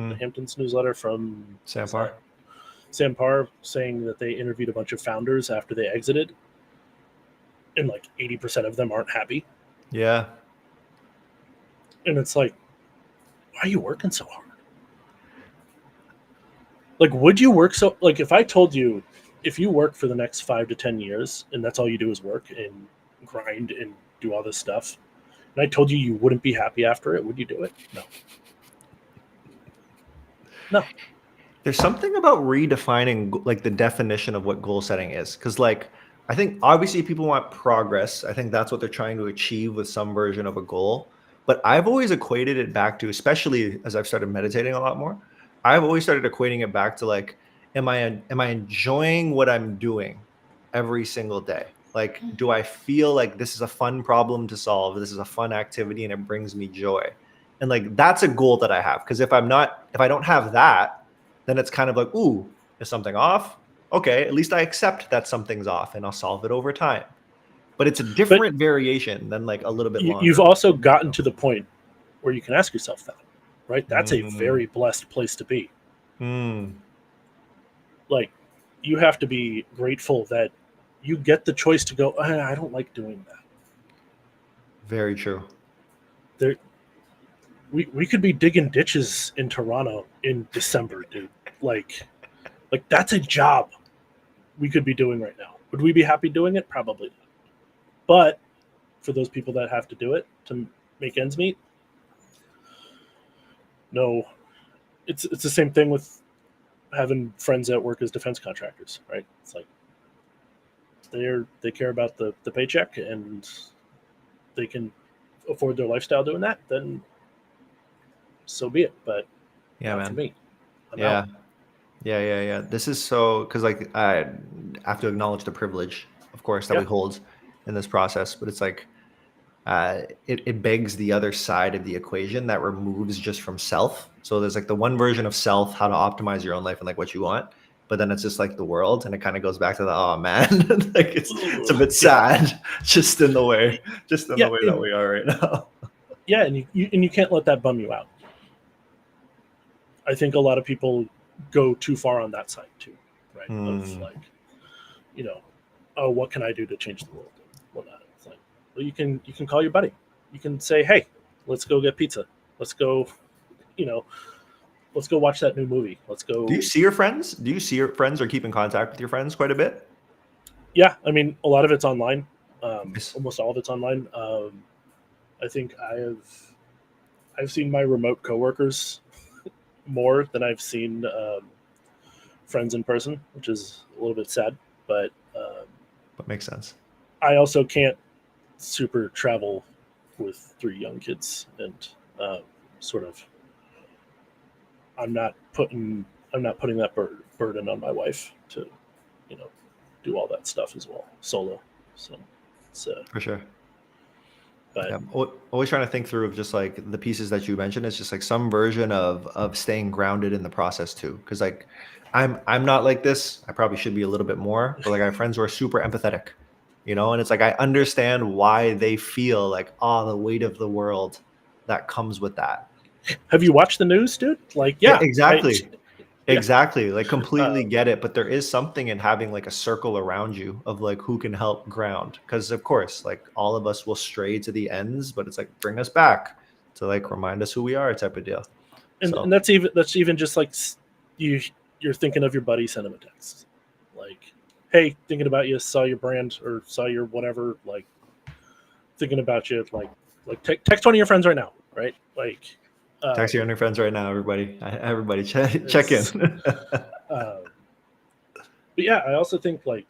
The Mm. Hamptons newsletter from, was Sampar. that Sam Parr, saying that they interviewed a bunch of founders after they exited, and like 80% of them aren't happy. Yeah. And it's like, why are you working so hard? Like, would you work so, like, if I told you, if you work for the next 5 to 10 years and that's all you do is work and grind and do all this stuff, and I told you you wouldn't be happy after it, would you do it? No. There's something about redefining like the definition of what goal setting is. Because like I think obviously people want progress. I think that's what they're trying to achieve with some version of a goal. But I've always equated it back to, especially as I've started meditating a lot more, I've always started equating it back to like, am I enjoying what I'm doing every single day? Like, do I feel like this is a fun problem to solve? This is a fun activity and it brings me joy. And like that's a goal that I have. Because if I don't have that, then it's kind of like, ooh, is something off? Okay, at least I accept that something's off and I'll solve it over time. But it's a But different variation than like a little bit you've longer. also gotten to the point where you can ask yourself that, right? That's a Mm, very blessed place to be. mm, Like, you have to be grateful that you get the choice to go, I don't like doing that. very true. There, we could be digging ditches in Toronto in December, dude. Like that's a job we could be doing right now. Would we be happy doing it? Probably not. But for those people that have to do it to make ends meet, no. It's the same thing with having friends that work as defense contractors, right? It's like they care about the paycheck and they can afford their lifestyle doing that, then so be it. But Yeah, not for man. me. I'm Yeah. out. Yeah. This is so because like I have to acknowledge the privilege, of course, that Yeah. we hold in this process, but it's like it begs the other side of the equation that removes just from self. So there's like the one version of self, how to optimize your own life and like what you want, but then it's just like the world, and it kind of goes back to the oh man, like it's a bit Yeah. sad, just in the way Yeah, that we are right now. Yeah, and you can't let that bum you out. I think a lot of people go too far on that side too, right? Of like, you know, oh, what can I do to change the world? Whatnot. It's like, well, you can call your buddy. You can say, hey, let's go get pizza. Let's go, you know, let's go watch that new movie. Let's go. Do you see your friends? Do you see your friends or keep in contact with your friends quite a bit? Yeah, I mean, a lot of it's online. Nice. Almost all of it's online. I think I've seen my remote coworkers more than I've seen friends in person, which is a little bit sad. But That makes sense. I also can't super travel with 3 young kids, and sort of I'm not putting that burden on my wife to, you know, do all that stuff as well solo. So it's For sure. but Yeah, always trying to think through of just like the pieces that you mentioned. It's just like some version of staying grounded in the process too. Because like I'm not like this. I probably should be a little bit more. But like I have friends who are super empathetic, and it's like I understand why they feel like the weight of the world that comes with that. have you watched the news, dude? Like, Yeah, yeah, exactly. yeah. Exactly. Like completely Um, get it. But there is something in having like a circle around you of like who can help ground. Because of course, like all of us will stray to the ends, but it's like bring us back to like remind us who we are type of deal. and So that's even just like you you're thinking of your buddy, send him a text, like, hey, thinking about you, saw your brand or saw your whatever, like thinking about you, like text one of your friends right now, right? Like, text your other friends right now, everybody. Everybody check it's in. but yeah, I also think like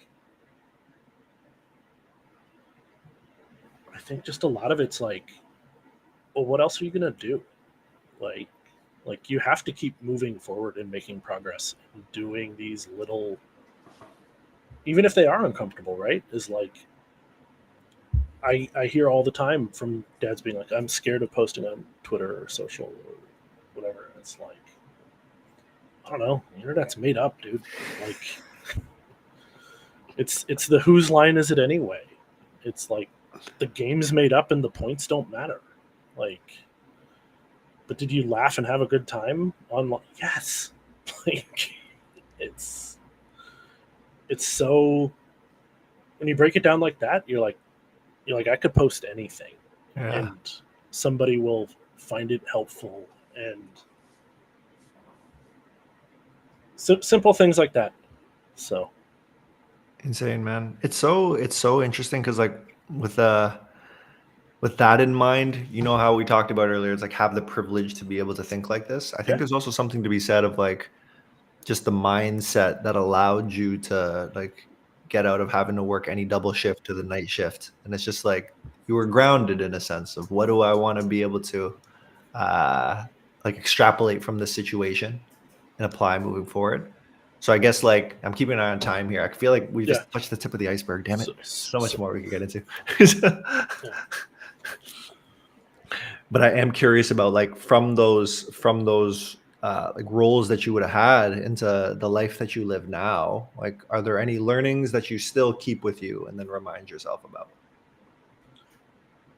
I think just a lot of it's like, well, what else are you gonna do? Like like you have to keep moving forward and making progress and doing these little, even if they are uncomfortable, right? Is like I hear all the time from dads being like, I'm scared of posting on Twitter or social or whatever. It's like, I don't know, the internet's made up, dude. Like it's the whose line is it anyway? It's like the game's made up and the points don't matter. Like, but did you laugh and have a good time online? Yes. Like it's it's so, when you break it down like that, you're like I could post anything Yeah. and somebody will find it helpful, and simple things like that. So Insane, man. It's so interesting because like with with that in mind, you know how we talked about earlier, it's like have the privilege to be able to think like this. I think yeah, there's also something to be said of like just the mindset that allowed you to like get out of having to work any double shift to the night shift. And it's just like you were grounded in a sense of what do I want to be able to uh like extrapolate from this situation and apply moving forward. So I guess like I'm keeping an eye on time here. I feel like we yeah. just touched the tip of the iceberg. Damn it. So much So more we could get into. yeah, But I am curious about like from those like roles that you would have had into the life that you live now. Like, are there any learnings that you still keep with you and then remind yourself about?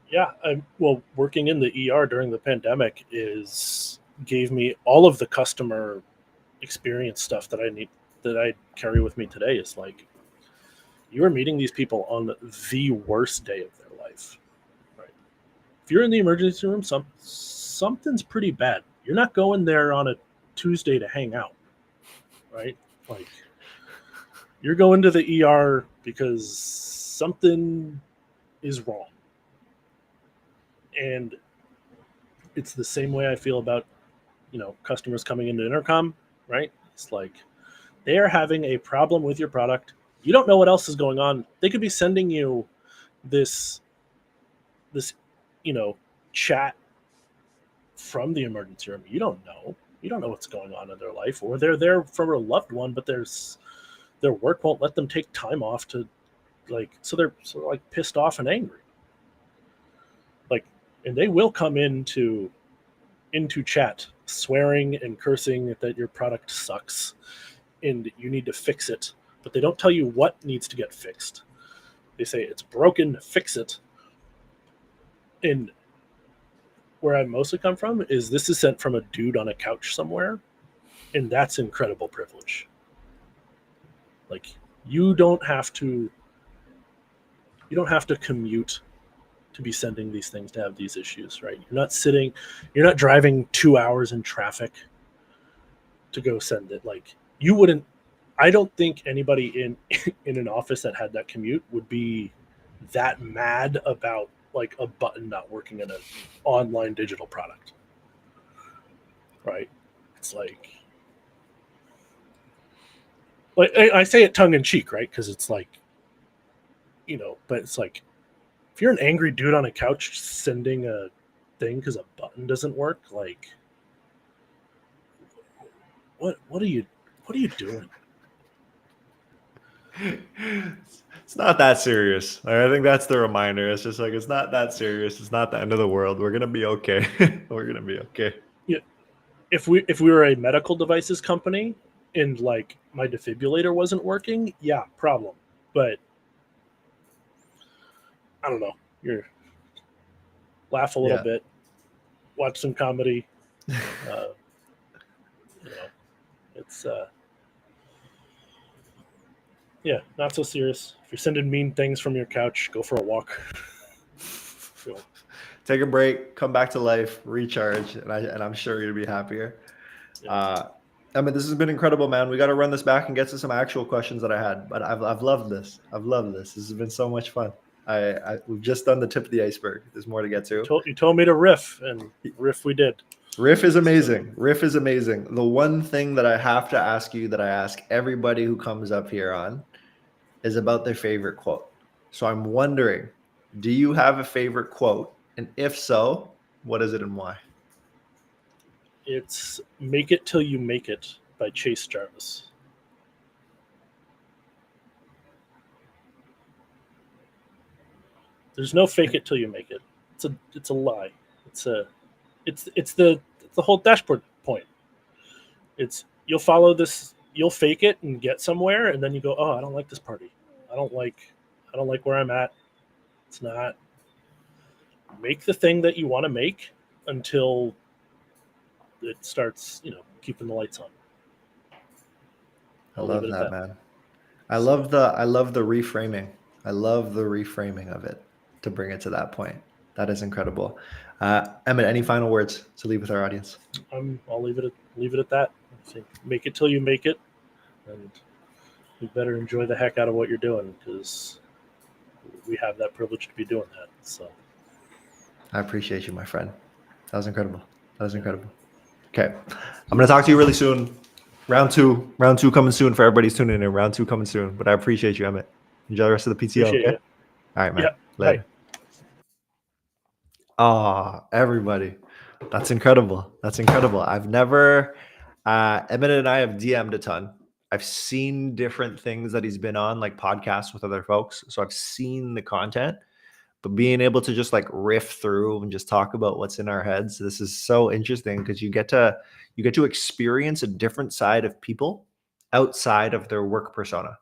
yeah. Well, working in the ER during the pandemic is gave me all of the customer experience stuff that I need, that I carry with me today. Is like, you are meeting these people on the worst day of their life, right? If you're in the emergency room, something's pretty bad. You're not going there on a Tuesday to hang out, right? Like, you're going to the ER because something is wrong. And it's the same way I feel about, customers coming into intercom, right? It's like they are having a problem with your product. You don't know what else is going on. They could be sending you this this, chat from the emergency room. You don't know. You don't know what's going on in their life, or they're there for a loved one, but their work won't let them take time off to so they're like pissed off and angry. Like, and they will come into chat swearing and cursing that your product sucks and you need to fix it, but they don't tell you what needs to get fixed. They say it's broken, fix it. And where I mostly come from is this is sent from a dude on a couch somewhere, and that's incredible privilege. Like, you don't have to commute to be sending these things, to have these issues, right? You're not driving 2 hours in traffic to go send it. Like, I don't think anybody in an office that had that commute would be that mad about like a button not working in an online digital product, right? It's like I say it tongue in cheek, right? Because it's like, but it's like, if you're an angry dude on a couch sending a thing because a button doesn't work, like, what are you doing? It's not that serious. I think that's the reminder. It's just like, it's not that serious. It's not the end of the world. We're gonna be okay. We're gonna be okay. Yeah. If we were a medical devices company and like my defibrillator wasn't working, yeah, problem. But I don't know. Laugh a little bit, watch some comedy. It's not so serious. If you're sending mean things from your couch, go for a walk. Take a break, come back to life, recharge, and I'm sure you'll be happier. Yeah. Emmett, this has been incredible, man. We got to run this back and get to some actual questions that I had, but I've loved this. This has been so much fun. We've just done the tip of the iceberg. There's more to get to. You told me to riff, and riff we did. Riff is amazing. The one thing that I have to ask you, that I ask everybody who comes up here on, is about their favorite quote. So I'm wondering, do you have a favorite quote? And if so, what is it and why? It's "Make It Till You Make It" by Chase Jarvis. There's no fake it till you make it. It's a lie. It's the whole dashboard point. It's, you'll follow this, you'll fake it and get somewhere, and then you go, oh, I don't like this party. I don't like where I'm at. It's not. Make the thing that you want to make until it starts, keeping the lights on. I love that, man. I love the reframing. I love the reframing of it to bring it to that point. That is incredible. Emmett, any final words to leave with our audience? I'll leave it at that. I think make it till you make it, and you better enjoy the heck out of what you're doing, because we have that privilege to be doing that. So I appreciate you, my friend. That was incredible. Okay, I'm gonna talk to you really soon. Round two coming soon for everybody's tuning in. Round 2 coming soon. But I appreciate you, Emmett. Enjoy the rest of the PTO. Appreciate Okay. You. All right, man. Yeah. Later. Everybody. That's incredible. I've never, Emmett and I have DM'd a ton. I've seen different things that he's been on, like podcasts with other folks. So I've seen the content, but being able to just like riff through and just talk about what's in our heads. This is so interesting, because you get to experience a different side of people outside of their work persona.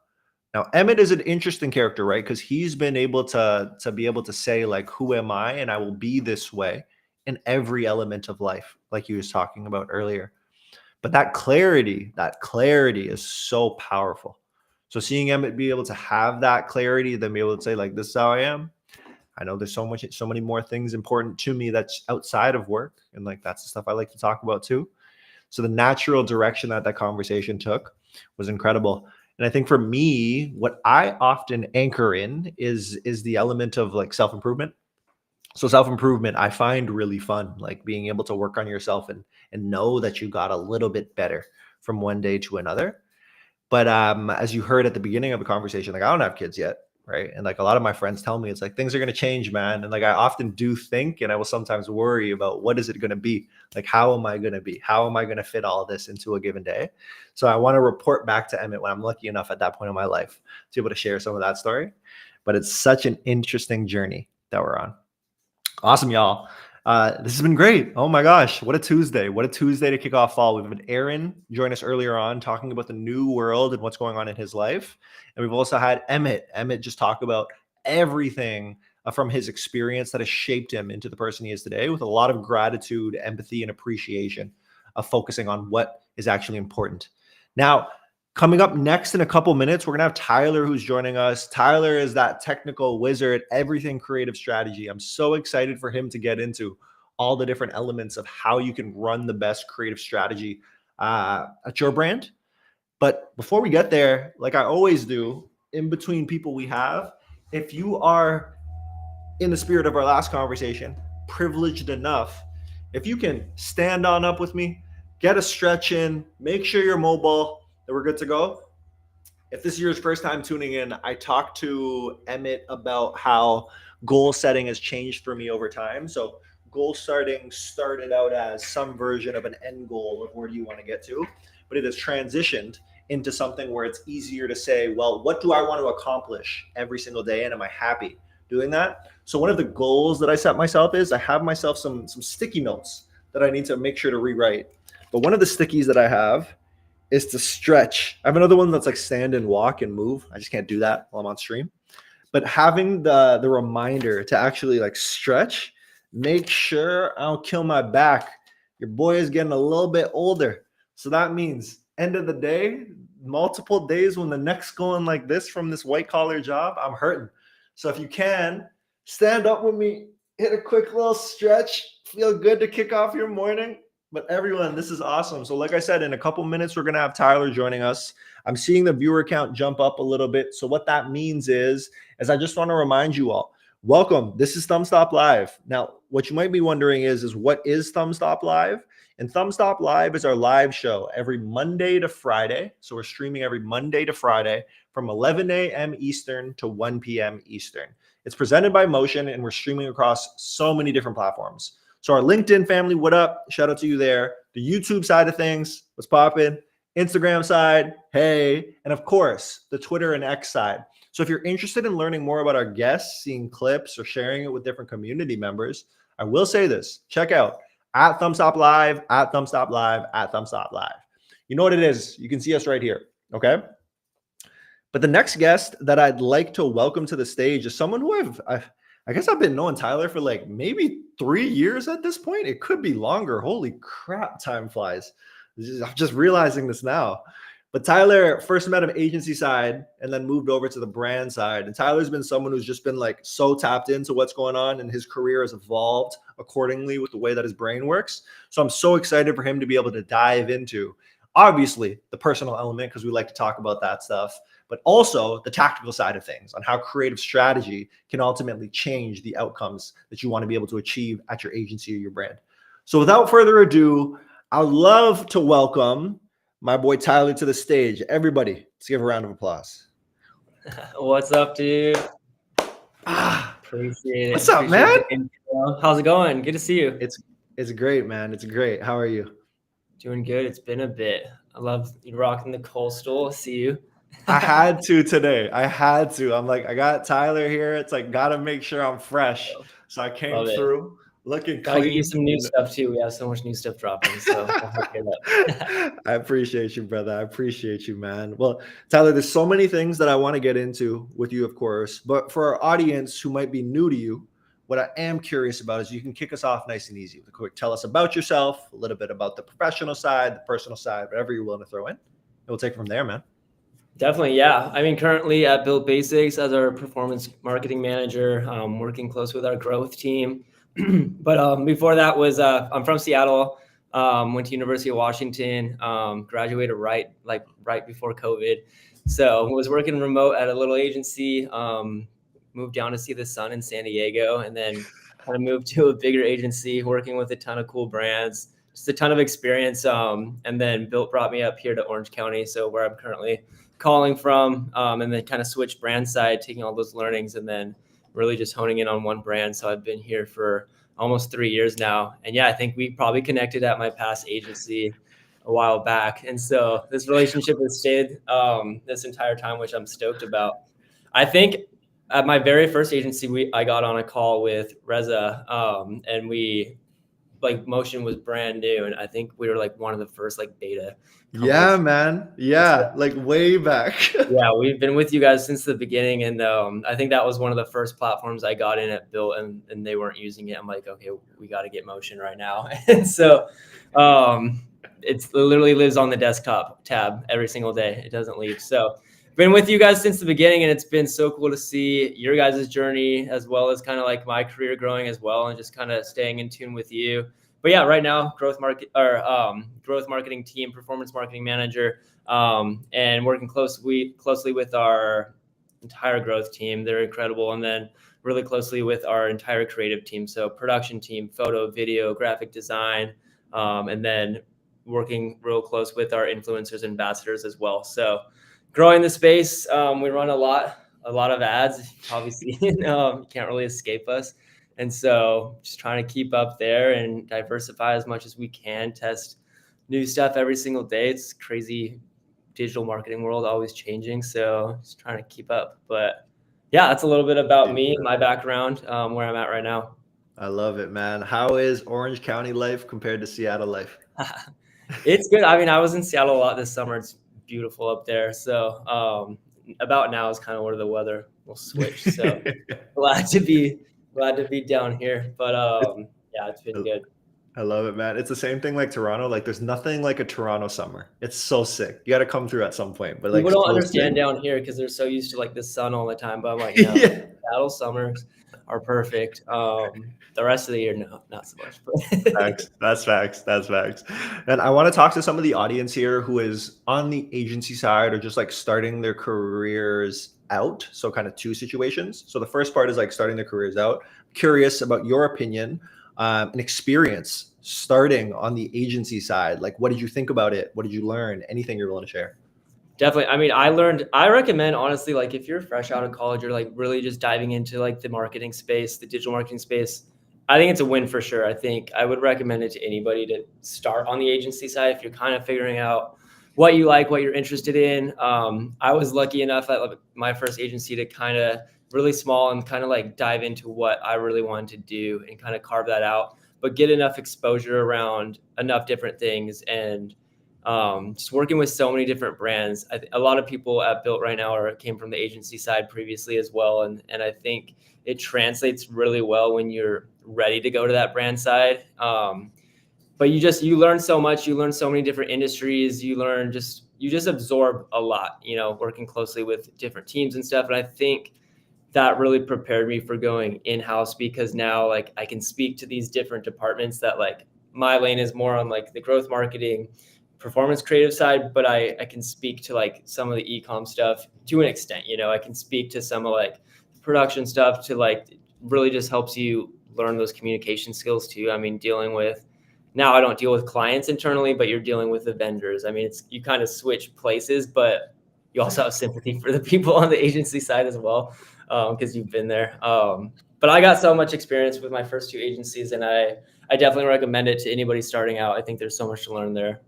Now, Emmett is an interesting character, right? Because he's been able to be able to say, like, who am I? And I will be this way in every element of life, like he was talking about earlier. But that clarity is so powerful. So seeing Emmett be able to have that clarity, then be able to say, like, this is how I am. I know there's so many more things important to me that's outside of work. And like, that's the stuff I like to talk about too. So the natural direction that conversation took was incredible. And I think for me, what I often anchor in is the element of like self-improvement. So self-improvement, I find really fun, like being able to work on yourself and know that you got a little bit better from one day to another. But as you heard at the beginning of the conversation, like, I don't have kids yet, right? And like a lot of my friends tell me, it's like things are going to change, man. And like I often do think, and I will sometimes worry about what is it going to be? Like, how am I going to be? How am I going to fit all this into a given day? So I want to report back to Emmett when I'm lucky enough at that point in my life to be able to share some of that story. But it's such an interesting journey that we're on. Awesome, y'all. This has been great. Oh my gosh, what a Tuesday. What a Tuesday to kick off fall. We've had Aaron join us earlier on talking about the new world and what's going on in his life. And we've also had Emmett just talk about everything from his experience that has shaped him into the person he is today, with a lot of gratitude, empathy, and appreciation of focusing on what is actually important. Now, coming up next in a couple minutes, we're going to have Tyler who's joining us. Tyler is that technical wizard, everything creative strategy. I'm so excited for him to get into all the different elements of how you can run the best creative strategy at your brand. But before we get there, like I always do, in between people we have, if you are, in the spirit of our last conversation, privileged enough, if you can stand on up with me, get a stretch in, make sure you're mobile, that we're good to go. If this is your first time tuning in, I talked to Emmett about how goal setting has changed for me over time. So goal setting started out as some version of an end goal of where do you want to get to, but it has transitioned into something where it's easier to say, well, what do I want to accomplish every single day, and am I happy doing that? So one of the goals that I set myself is I have myself some sticky notes that I need to make sure to rewrite. But one of the stickies that I have is to stretch. I have another one that's like stand and walk and move. I just can't do that while I'm on stream. But having the reminder to actually like stretch, make sure I don't kill my back. Your boy is getting a little bit older. So that means end of the day, multiple days when the neck's going like this from this white collar job, I'm hurting. So if you can, stand up with me, hit a quick little stretch, feel good to kick off your morning. But everyone, this is awesome. So like I said, in a couple minutes, we're going to have Tyler joining us. I'm seeing the viewer count jump up a little bit. So what that means is I just want to remind you all, welcome. This is Thumbstop Live. Now, what you might be wondering is what is Thumbstop Live? And Thumbstop Live is our live show every Monday to Friday. So we're streaming every Monday to Friday from 11 a.m. Eastern to 1 p.m. Eastern. It's presented by Motion, and we're streaming across so many different platforms. So our LinkedIn family, what up? Shout out to you there. The YouTube side of things, what's popping? Instagram side, hey. And of course, the Twitter and X side. So if you're interested in learning more about our guests, seeing clips, or sharing it with different community members, I will say this. Check out at Thumbstop Live, at Thumbstop Live, at Thumbstop Live. You know what it is. You can see us right here, okay? But the next guest that I'd like to welcome to the stage is someone who I guess I've been knowing Tyler for like maybe 3 years at this point. It could be longer. Holy crap, time flies. I'm just realizing this now. But Tyler first met him agency side and then moved over to the brand side. And Tyler's been someone who's just been like so tapped into what's going on, and his career has evolved accordingly with the way that his brain works. So I'm so excited for him to be able to dive into, obviously, the personal element, because we like to talk about that stuff, but also the tactical side of things on how creative strategy can ultimately change the outcomes that you want to be able to achieve at your agency or your brand. So without further ado, I'd love to welcome my boy Tyler to the stage. Everybody, let's give a round of applause. What's up, dude? Appreciate it. What's up, man? How's it going? Good to see you. It's great, man. It's great. How are you? Doing good. It's been a bit. I love you rocking the coastal. See you. I had to today. I had to. I'm like, I got Tyler here. It's like, gotta make sure I'm fresh. So I came through looking Gotta clean. give you some new stuff too. We have so much new stuff dropping. So I appreciate you, brother. I appreciate you, man. Well, Tyler, there's so many things that I want to get into with you, of course. But for our audience who might be new to you, what I am curious about is you can kick us off nice and easy with a quick tell us about yourself, a little bit about the professional side, the personal side, whatever you're willing to throw in. And we'll take it from there, man. Definitely, yeah. I mean, currently at Bylt Basics as our performance marketing manager, working close with our growth team. But before that was I'm from Seattle, went to University of Washington, graduated right before COVID. So was working remote at a little agency, moved down to see the sun in San Diego, and then kind of moved to a bigger agency working with a ton of cool brands, just a ton of experience. And then Bylt brought me up here to Orange County, so where I'm currently calling from, and then kind of switched brand side, taking all those learnings and then really just honing in on one brand. So I've been here for almost 3 years now. And yeah, I think we probably connected at my past agency a while back. And so this relationship has stayed this entire time, which I'm stoked about. I think at my very first agency, I got on a call with Reza, and we like Motion was brand new, and I think we were like one of the first like beta companies. Yeah, man. Yeah, like way back. Yeah, we've been with you guys since the beginning, and I think that was one of the first platforms I got in at Bylt, and they weren't using it. I'm like, okay, we got to get Motion right now, and so it literally lives on the desktop tab every single day. It doesn't leave. So been with you guys since the beginning, and it's been so cool to see your guys' journey as well as kind of like my career growing as well, and just kind of staying in tune with you. But yeah, right now, growth marketing team, performance marketing manager, and working closely with our entire growth team. They're incredible, and then really closely with our entire creative team. So production team, photo, video, graphic design, and then working real close with our influencers, ambassadors as well. So growing the space, we run a lot of ads. Obviously, you can't really escape us. And so just trying to keep up there and diversify as much as we can, test new stuff every single day. It's crazy digital marketing world, always changing. So just trying to keep up. But yeah, that's a little bit about me, my background, where I'm at right now. I love it, man. How is Orange County life compared to Seattle life? It's good. I mean, I was in Seattle a lot this summer. It's beautiful up there. So about now is kind of where the weather will switch. So glad to be down here. But yeah, it's been good. I love it, man. It's the same thing like Toronto. Like there's nothing like a Toronto summer. It's so sick. You got to come through at some point. But like people don't understand down here because they're so used to like the sun all the time. But I'm like, no, Yeah. Seattle summers are perfect. The rest of the year, no, not so much. Facts. That's facts. That's facts. And I want to talk to some of the audience here who is on the agency side or just like starting their careers out. So kind of two situations. So the first part is like starting their careers out. Curious about your opinion and experience starting on the agency side. Like, what did you think about it? What did you learn? Anything you're willing to share? Definitely. I mean, I recommend honestly, like if you're fresh out of college or like really just diving into like the marketing space, the digital marketing space, I think it's a win for sure. I think I would recommend it to anybody to start on the agency side if you're kind of figuring out what you like, what you're interested in. I was lucky enough at my first agency to kind of really small and kind of like dive into what I really wanted to do and kind of carve that out, but get enough exposure around enough different things and just working with so many different brands. A lot of people at Bylt right now came from the agency side previously as well. And I think it translates really well when you're ready to go to that brand side. But you learn so much, you learn so many different industries, you just absorb a lot, working closely with different teams and stuff. And I think that really prepared me for going in-house because now like I can speak to these different departments that like my lane is more on like the growth marketing, performance creative side, but I can speak to like some of the e-com stuff to an extent, I can speak to some of like production stuff to like really just helps you learn those communication skills too. I mean, now I don't deal with clients internally, but you're dealing with the vendors. I mean, you kind of switch places, but you also have sympathy for the people on the agency side as well, because you've been there. But I got so much experience with my first two agencies, and I definitely recommend it to anybody starting out. I think there's so much to learn there.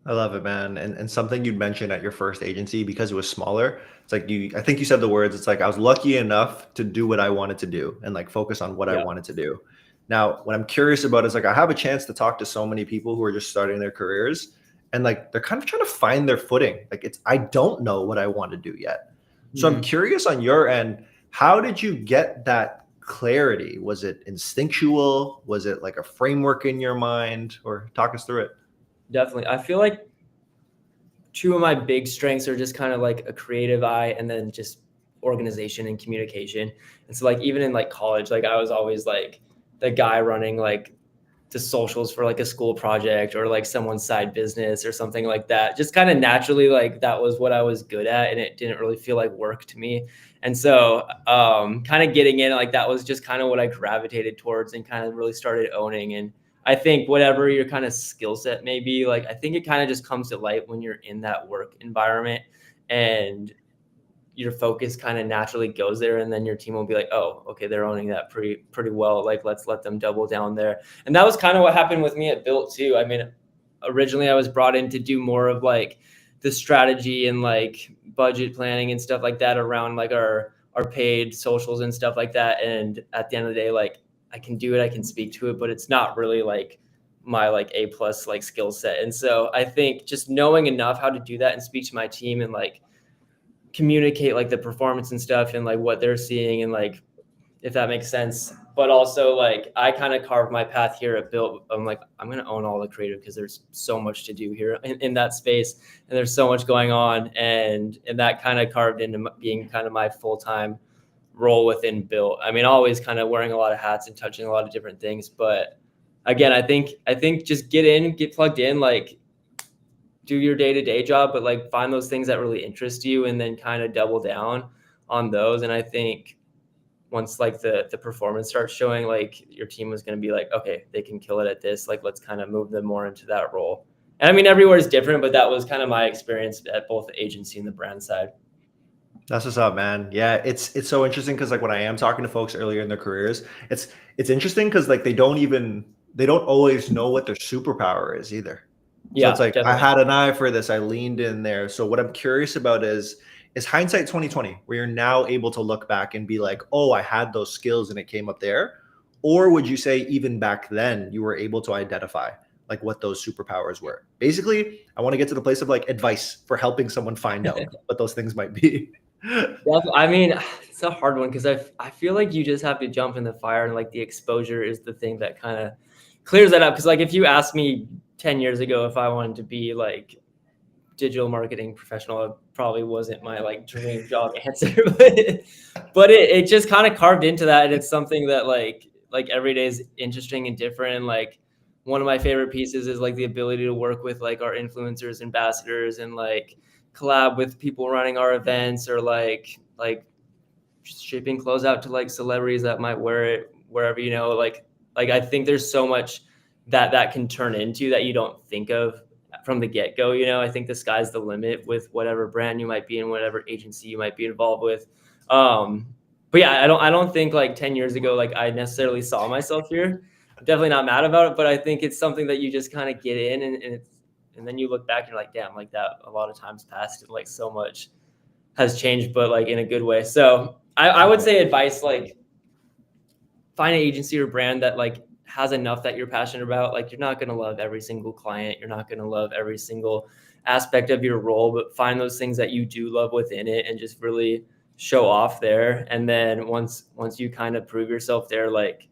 I love it, man. And something you'd mentioned at your first agency, because it was smaller, it's like I think you said the words, it's like I was lucky enough to do what I wanted to do and like focus on what I wanted to do. Now, what I'm curious about is like I have a chance to talk to so many people who are just starting their careers and like they're kind of trying to find their footing. Like I don't know what I want to do yet. So I'm curious on your end, how did you get that clarity? Was it instinctual? Was it like a framework in your mind? Or talk us through it. Definitely. I feel like two of my big strengths are just kind of like a creative eye and then just organization and communication. And so like even in like college, like I was always like the guy running like the socials for like a school project or like someone's side business or something like that. Just kind of naturally, like that was what I was good at, and it didn't really feel like work to me. And so kind of getting in, like that was just kind of what I gravitated towards and kind of really started owning. And I think whatever your kind of skill set may be, like I think it kind of just comes to light when you're in that work environment. and your focus kind of naturally goes there, and then your team will be like, oh, okay, they're owning that pretty well. Like, let's let them double down there. And that was kind of what happened with me at Bylt too. I mean, originally I was brought in to do more of like the strategy and like budget planning and stuff like that around like our paid socials and stuff like that. And at the end of the day, like I can do it, I can speak to it, but it's not really like my like A+ like skill set. And so I think just knowing enough how to do that and speak to my team and like communicate like the performance and stuff and like what they're seeing and like, if that makes sense. But also like I kind of carved my path here at Bylt. I'm like, I'm going to own all the creative because there's so much to do here in that space, and there's so much going on. And that kind of carved into being kind of my full-time role within Bylt. I mean, always kind of wearing a lot of hats and touching a lot of different things. But again, I think just get plugged in, like do your day-to-day job, but like find those things that really interest you and then kind of double down on those. And I think once like the performance starts showing, like your team was going to be like, okay, they can kill it at this. Like, let's kind of move them more into that role. And I mean, everywhere is different, but that was kind of my experience at both the agency and the brand side. That's what's up, man. Yeah, it's so interesting because like when I am talking to folks earlier in their careers, it's interesting because like they don't always know what their superpower is either. Yeah, so it's like definitely. I had an eye for this, I leaned in there. So what I'm curious about is hindsight 2020, where you're now able to look back and be like, oh, I had those skills and it came up there? Or would you say even back then you were able to identify like what those superpowers were? Basically, I want to get to the place of like advice for helping someone find out what those things might be. I mean, it's a hard one because I feel like you just have to jump in the fire, and like the exposure is the thing that kind of clears that up. Because like if you asked me 10 years ago if I wanted to be like digital marketing professional, it probably wasn't my like dream job answer, but it just kind of carved into that, and it's something that like every day is interesting and different. And like one of my favorite pieces is like the ability to work with like our influencers, ambassadors, and like collab with people running our events, or like shipping clothes out to like celebrities that might wear it wherever, you know, like I think there's so much that can turn into that you don't think of from the get-go. You know, I think the sky's the limit with whatever brand you might be in, whatever agency you might be involved with. But yeah, I don't think like 10 years ago, like I necessarily saw myself here. I'm definitely not mad about it, but I think it's something that you just kind of get in, and then you look back and you're like, damn, like that a lot of times passed and like so much has changed, but like in a good way. So I would say advice, like find an agency or brand that like has enough that you're passionate about. Like you're not going to love every single client. You're not going to love every single aspect of your role, but find those things that you do love within it and just really show off there. And then once you kind of prove yourself there, like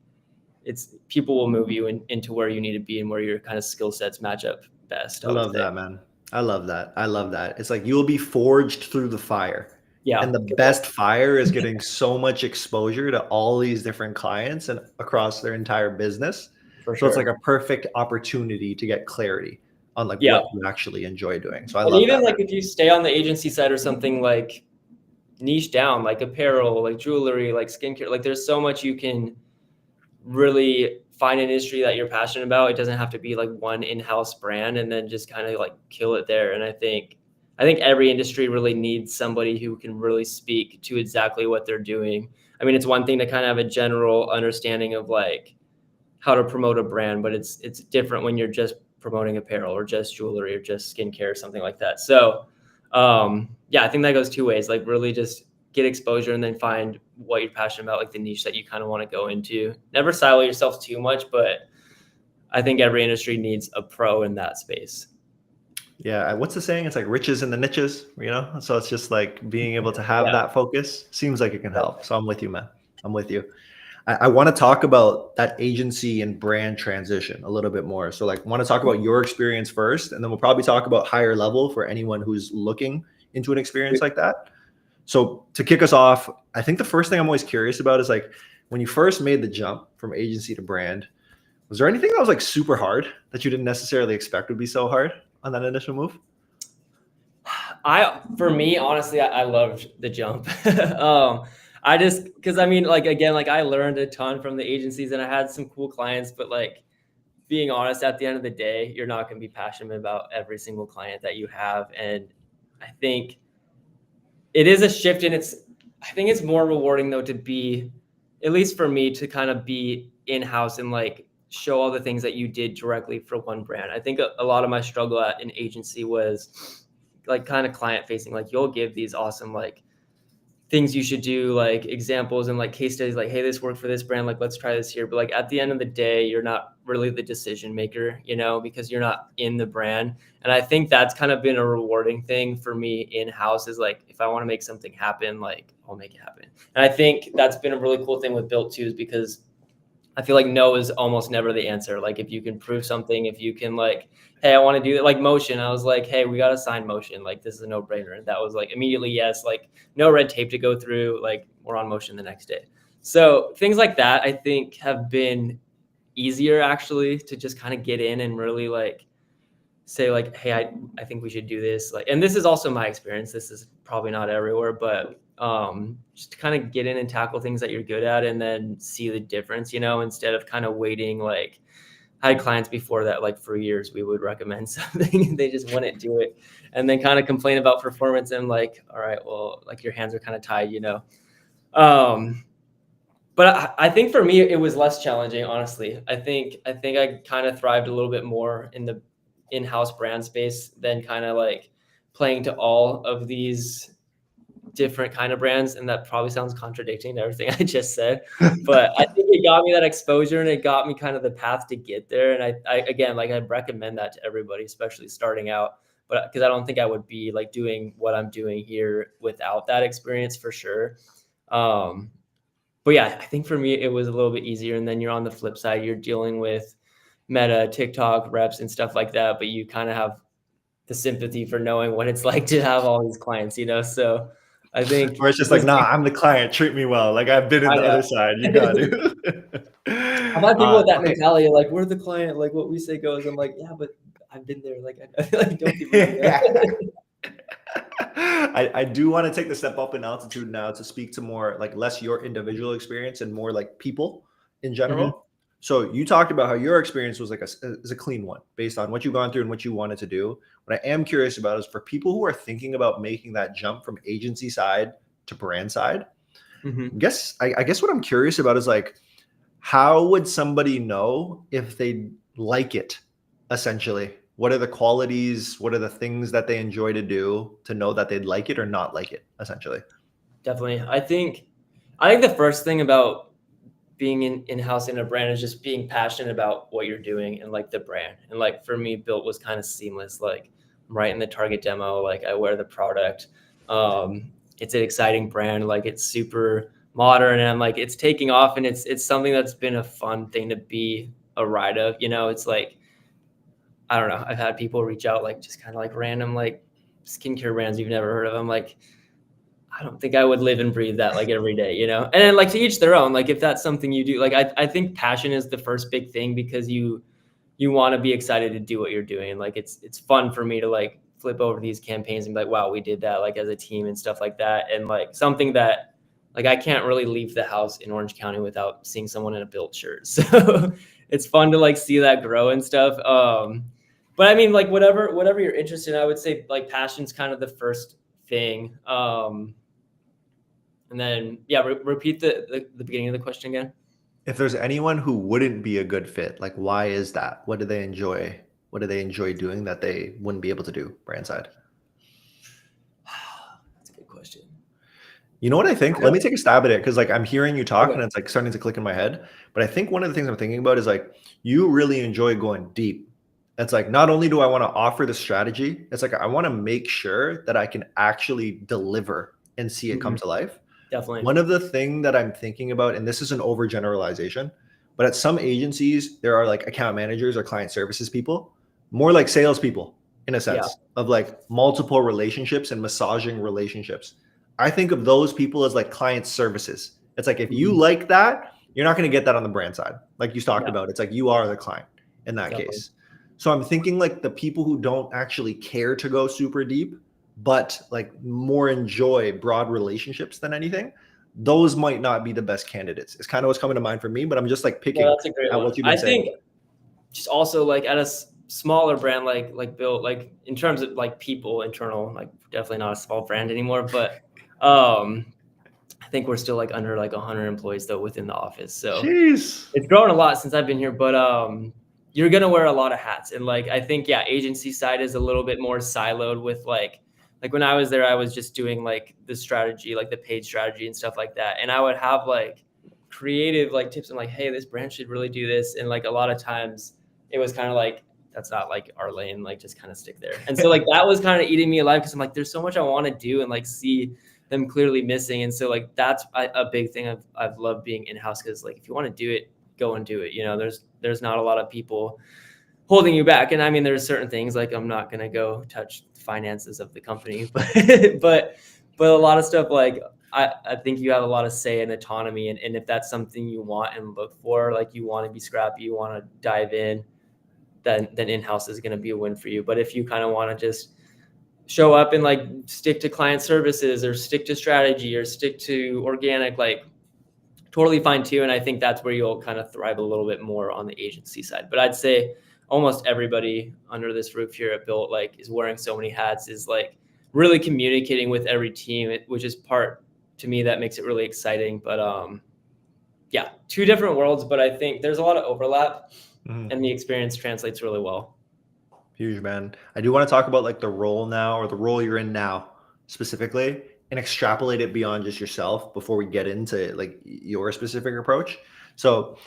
people will move you into where you need to be and where your kind of skill sets match up best. I love that, man. I love that. It's like you'll be forged through the fire. Yeah. And the best fire is getting so much exposure to all these different clients and across their entire business. For So sure. it's like a perfect opportunity to get clarity on like what you actually enjoy doing. So I and love even that, like man. if you stay on the agency side or something, like niche down, like apparel, like jewelry, like skincare, like there's so much you can really find an industry that you're passionate about. It doesn't have to be like one in-house brand, and then just kind of like kill it there. And I think every industry really needs somebody who can really speak to exactly what they're doing. I mean, it's one thing to kind of have a general understanding of like how to promote a brand, but it's different when you're just promoting apparel or just jewelry or just skincare or something like that. So yeah, I think that goes two ways. Like really just get exposure and then find what you're passionate about, like the niche that you kind of want to go into. Never silo yourself too much, but I think every industry needs a pro in that space. Yeah. What's the saying? It's like riches in the niches, you know? So it's just like being able to have that focus seems like it can help. So I'm with you, man. I'm with you. I want to talk about that agency and brand transition a little bit more. So like want to talk about your experience first, and then we'll probably talk about higher level for anyone who's looking into an experience like that. So to kick us off, I think the first thing I'm always curious about is like when you first made the jump from agency to brand, was there anything that was like super hard that you didn't necessarily expect would be so hard on that initial move? For me, honestly, I loved the jump. Because I mean, like, again, like I learned a ton from the agencies and I had some cool clients, but like being honest, at the end of the day, you're not going to be passionate about every single client that you have. And I think it is a shift, and I think it's more rewarding though to be, at least for me, to kind of be in-house and like show all the things that you did directly for one brand. I think a lot of my struggle at an agency was like kind of client facing. Like you'll give these awesome like things you should do, like examples and like case studies, like, hey, this worked for this brand, like let's try this here. But like at the end of the day, you're not really the decision maker, because you're not in the brand. And I think that's kind of been a rewarding thing for me in-house, is like, if I want to make something happen, like I'll make it happen. And I think that's been a really cool thing with Bylt too, is because I feel like no is almost never the answer. Like if you can prove something, if you can like, hey, I want to do it, like motion. I was like, hey, we got to sign motion. Like this is a no-brainer. And that was like immediately yes, like no red tape to go through. Like we're on motion the next day. So things like that I think have been easier actually to just kind of get in and really like say like, hey, I think we should do this. Like, and this is also my experience. This is probably not everywhere, but just to kind of get in and tackle things that you're good at and then see the difference, instead of kind of waiting. Like I had clients before that, like for years, we would recommend something and they just wouldn't do it, and then kind of complain about performance. And like, all right, well, like your hands are kind of tied, But I think for me, it was less challenging, honestly. I think I kind of thrived a little bit more in the in-house brand space than kind of like playing to all of these different kind of brands. And that probably sounds contradicting to everything I just said, but I think it got me that exposure and it got me kind of the path to get there. And I again, like I'd recommend that to everybody, especially starting out, but because I don't think I would be like doing what I'm doing here without that experience for sure. But yeah, I think for me, it was a little bit easier. And then you're on the flip side, you're dealing with Meta, TikTok reps and stuff like that, but you kind of have the sympathy for knowing what it's like to have all these clients, so I think, or it's just like, nah, I'm the client, treat me well. Like I've been in the other side. You got it. I've had people with that mentality, like we're the client, like what we say goes. I'm like, yeah, but I've been there. Like I don't people do that. I do want to take the step up in altitude now to speak to more like less your individual experience and more like people in general. Mm-hmm. So you talked about how your experience was like is a clean one based on what you've gone through and what you wanted to do. What I am curious about is for people who are thinking about making that jump from agency side to brand side. Mm-hmm. I guess what I'm curious about is like, how would somebody know if they like it? Essentially, what are the qualities? What are the things that they enjoy to do to know that they'd like it or not like it? Essentially, definitely. I think the first thing about being in-house in a brand is just being passionate about what you're doing and like the brand. And like for me, Bylt was kind of seamless. Like I'm right in the target demo. Like I wear the product. It's an exciting brand. Like it's super modern and like it's taking off, and it's something that's been a fun thing to be a ride of. It's like, I don't know. I've had people reach out like just kind of like random like skincare brands you've never heard of. I'm like, I don't think I would live and breathe that like every day, And then like to each their own, like if that's something you do, like I think passion is the first big thing, because you want to be excited to do what you're doing. And like, it's fun for me to like flip over these campaigns and be like, wow, we did that like as a team and stuff like that. And like something that like, I can't really leave the house in Orange County without seeing someone in a Bylt shirt. So it's fun to like see that grow and stuff. But I mean, like whatever you're interested in, I would say like passion's kind of the first thing. And then, yeah, repeat the beginning of the question again. If there's anyone who wouldn't be a good fit, like why is that? What do they enjoy? What do they enjoy doing that they wouldn't be able to do brand side? That's a good question. You know what I think? Let me take a stab at it, because like I'm hearing you talk and it's like starting to click in my head. But I think one of the things I'm thinking about is like you really enjoy going deep. It's like, not only do I want to offer the strategy, it's like I want to make sure that I can actually deliver and see it come to life. Definitely. One of the things that I'm thinking about, and this is an overgeneralization, but at some agencies, there are like account managers or client services people, more like salespeople in a sense of like multiple relationships and massaging relationships. I think of those people as like client services. It's like, if you like that, you're not going to get that on the brand side. Like you talked about, it's like you are the client in that case. So I'm thinking like the people who don't actually care to go super deep, but like more enjoy broad relationships than anything, those might not be the best candidates. It's kind of what's coming to mind for me, but I'm just like picking that's a great at one. what you've been saying. Think just also like at a smaller brand like Bylt, like in terms of like people internal, like definitely not a small brand anymore, but I think we're still like under like 100 employees though within the office. So Jeez. it's grown a lot since I've been here, but you're gonna wear a lot of hats. And like I think agency side is a little bit more siloed with like when I was there, I was just doing like the strategy, like the paid strategy and stuff like that. And I would have like creative like tips and like, hey, this brand should really do this. And like a lot of times it was kind of like, that's not like our lane, like just kind of stick there. And so like that was kind of eating me alive because I'm like, there's so much I want to do and like see them clearly missing. And so like that's a big thing I've loved being in-house, because like if you want to do it, go and do it. You know, there's not a lot of people holding you back. And I mean, there's certain things like I'm not gonna go touch finances of the company, but a lot of stuff like I think you have a lot of say and autonomy, and if that's something you want and look for, like you want to be scrappy, you want to dive in, then in-house is going to be a win for you. But if you kind of want to just show up and like stick to client services or stick to strategy or stick to organic, like totally fine too. And I think that's where you'll kind of thrive a little bit more on the agency side. But I'd say almost everybody under this roof here at Bylt like is wearing so many hats, is like really communicating with every team, which is part to me that makes it really exciting. But yeah, two different worlds, but I think there's a lot of overlap and the experience translates really well. Huge, man. I do want to talk about like the role now, or the role you're in now specifically, and extrapolate it beyond just yourself before we get into like your specific approach. So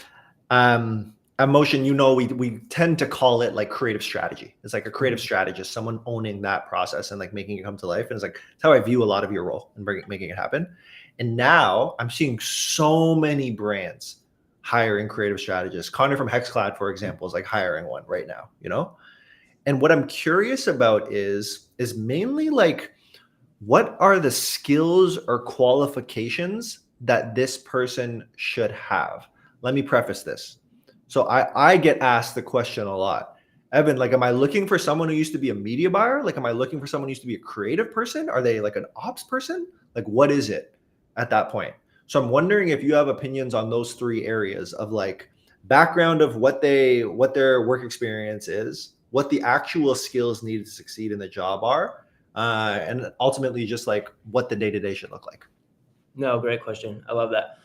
at Motion, you know, we tend to call it like creative strategy. It's like a creative strategist, someone owning that process and like making it come to life. And it's like, it's how I view a lot of your role and making it happen. And now I'm seeing so many brands hiring creative strategists. Connor from Hexclad, for example, is like hiring one right now, you know? And what I'm curious about is mainly like, what are the skills or qualifications that this person should have? Let me preface this. So I get asked the question a lot. Evan, like, am I looking for someone who used to be a media buyer? Like, am I looking for someone who used to be a creative person? Are they like an ops person? Like, what is it at that point? So I'm wondering if you have opinions on those three areas of like background of what their work experience is, what the actual skills needed to succeed in the job are, and ultimately just like what the day-to-day should look like. No, great question. I love that.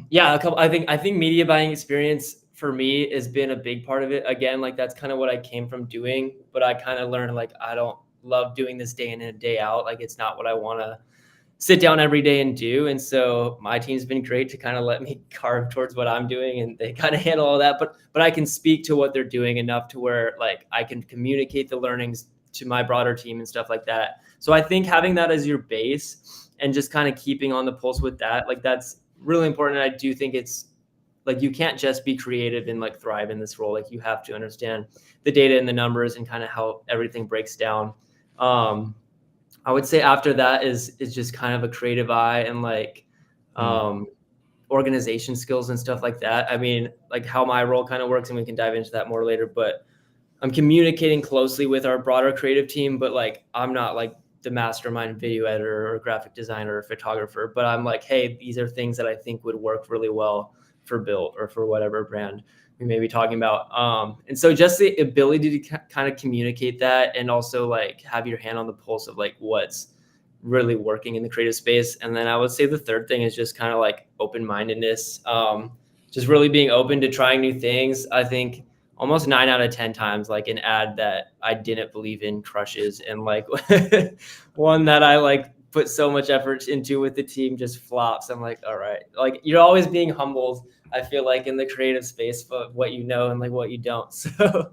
Yeah, I think media buying experience for me has been a big part of it. Again, like that's kind of what I came from doing, but I kind of learned like I don't love doing this day in and day out. Like it's not what I want to sit down every day and do. And so my team's been great to kind of let me carve towards what I'm doing, and they kind of handle all that. But I can speak to what they're doing enough to where like I can communicate the learnings to my broader team and stuff like that. So I think having that as your base and just kind of keeping on the pulse with that, like that's really important. I do think it's like you can't just be creative and like thrive in this role. Like you have to understand the data and the numbers and kind of how everything breaks down. I would say after that is just kind of a creative eye and like organization skills and stuff like that. I mean, like how my role kind of works, and we can dive into that more later, but I'm communicating closely with our broader creative team, but like I'm not like the mastermind video editor or graphic designer or photographer, but I'm like, hey, these are things that I think would work really well for Bylt or for whatever brand we may be talking about. And so just the ability to kind of communicate that and also like have your hand on the pulse of like what's really working in the creative space. And then I would say the third thing is just kind of like open-mindedness, just really being open to trying new things. I think almost 9 out of 10 times, like an ad that I didn't believe in crushes, and like one that I like put so much effort into with the team just flops. I'm like, all right, like you're always being humbled, I feel like, in the creative space for what you know and like what you don't. So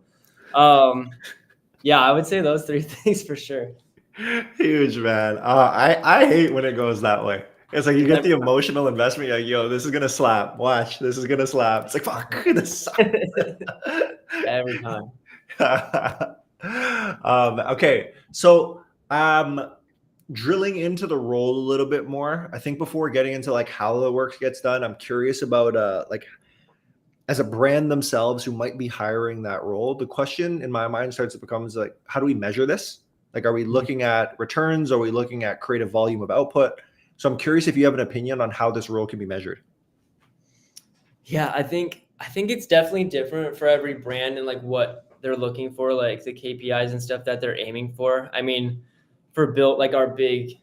yeah, I would say those three things for sure. Huge, man. I hate when it goes that way. It's like you get the emotional investment. You're like, yo, this is gonna slap. Watch, this is gonna slap. It's like, fuck, this sucks. Every time. Okay, so drilling into the role a little bit more. I think before getting into like how the work gets done, I'm curious about like as a brand themselves who might be hiring that role. The question in my mind starts to become like, how do we measure this? Like, are we looking at returns? Are we looking at creative volume of output? So I'm curious if you have an opinion on how this role can be measured. Yeah, I think it's definitely different for every brand and like what they're looking for, like the KPIs and stuff that they're aiming for. I mean, for Bylt, like our big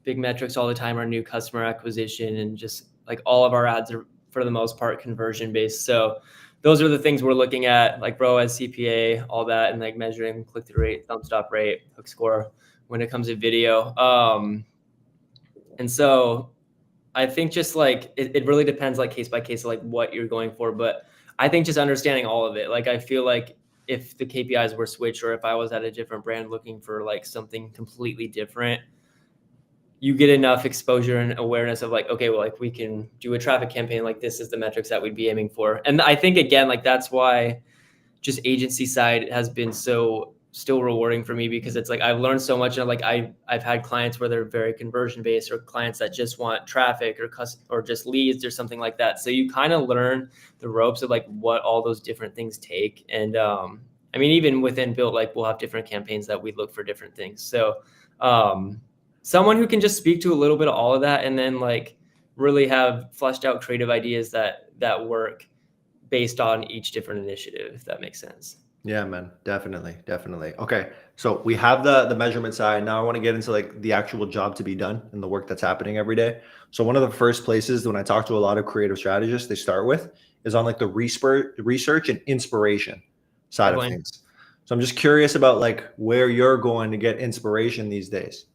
big metrics all the time are new customer acquisition, and just like all of our ads are for the most part conversion based. So those are the things we're looking at, like ROAS, CPA, all that, and like measuring click-through rate, thumb stop rate, hook score when it comes to video. And so I think just like it really depends like case by case, like what you're going for. But I think just understanding all of it, like I feel like if the KPIs were switched, or if I was at a different brand looking for like something completely different, you get enough exposure and awareness of like, okay, well, like we can do a traffic campaign, like this is the metrics that we'd be aiming for. And I think again, like that's why just agency side has been so still rewarding for me, because it's like I've learned so much. And like I've had clients where they're very conversion based, or clients that just want traffic or just leads or something like that. So you kind of learn the ropes of like what all those different things take. And I mean, even within Bylt, like we'll have different campaigns that we look for different things. So someone who can just speak to a little bit of all of that, and then like really have fleshed out creative ideas that work based on each different initiative, if that makes sense. Yeah, man, definitely. Okay, so we have the measurement side. Now I want to get into like the actual job to be done and the work that's happening every day. So one of the first places when I talk to a lot of creative strategists, they start with is on like the research and inspiration side of things. So I'm just curious about like where you're going to get inspiration these days.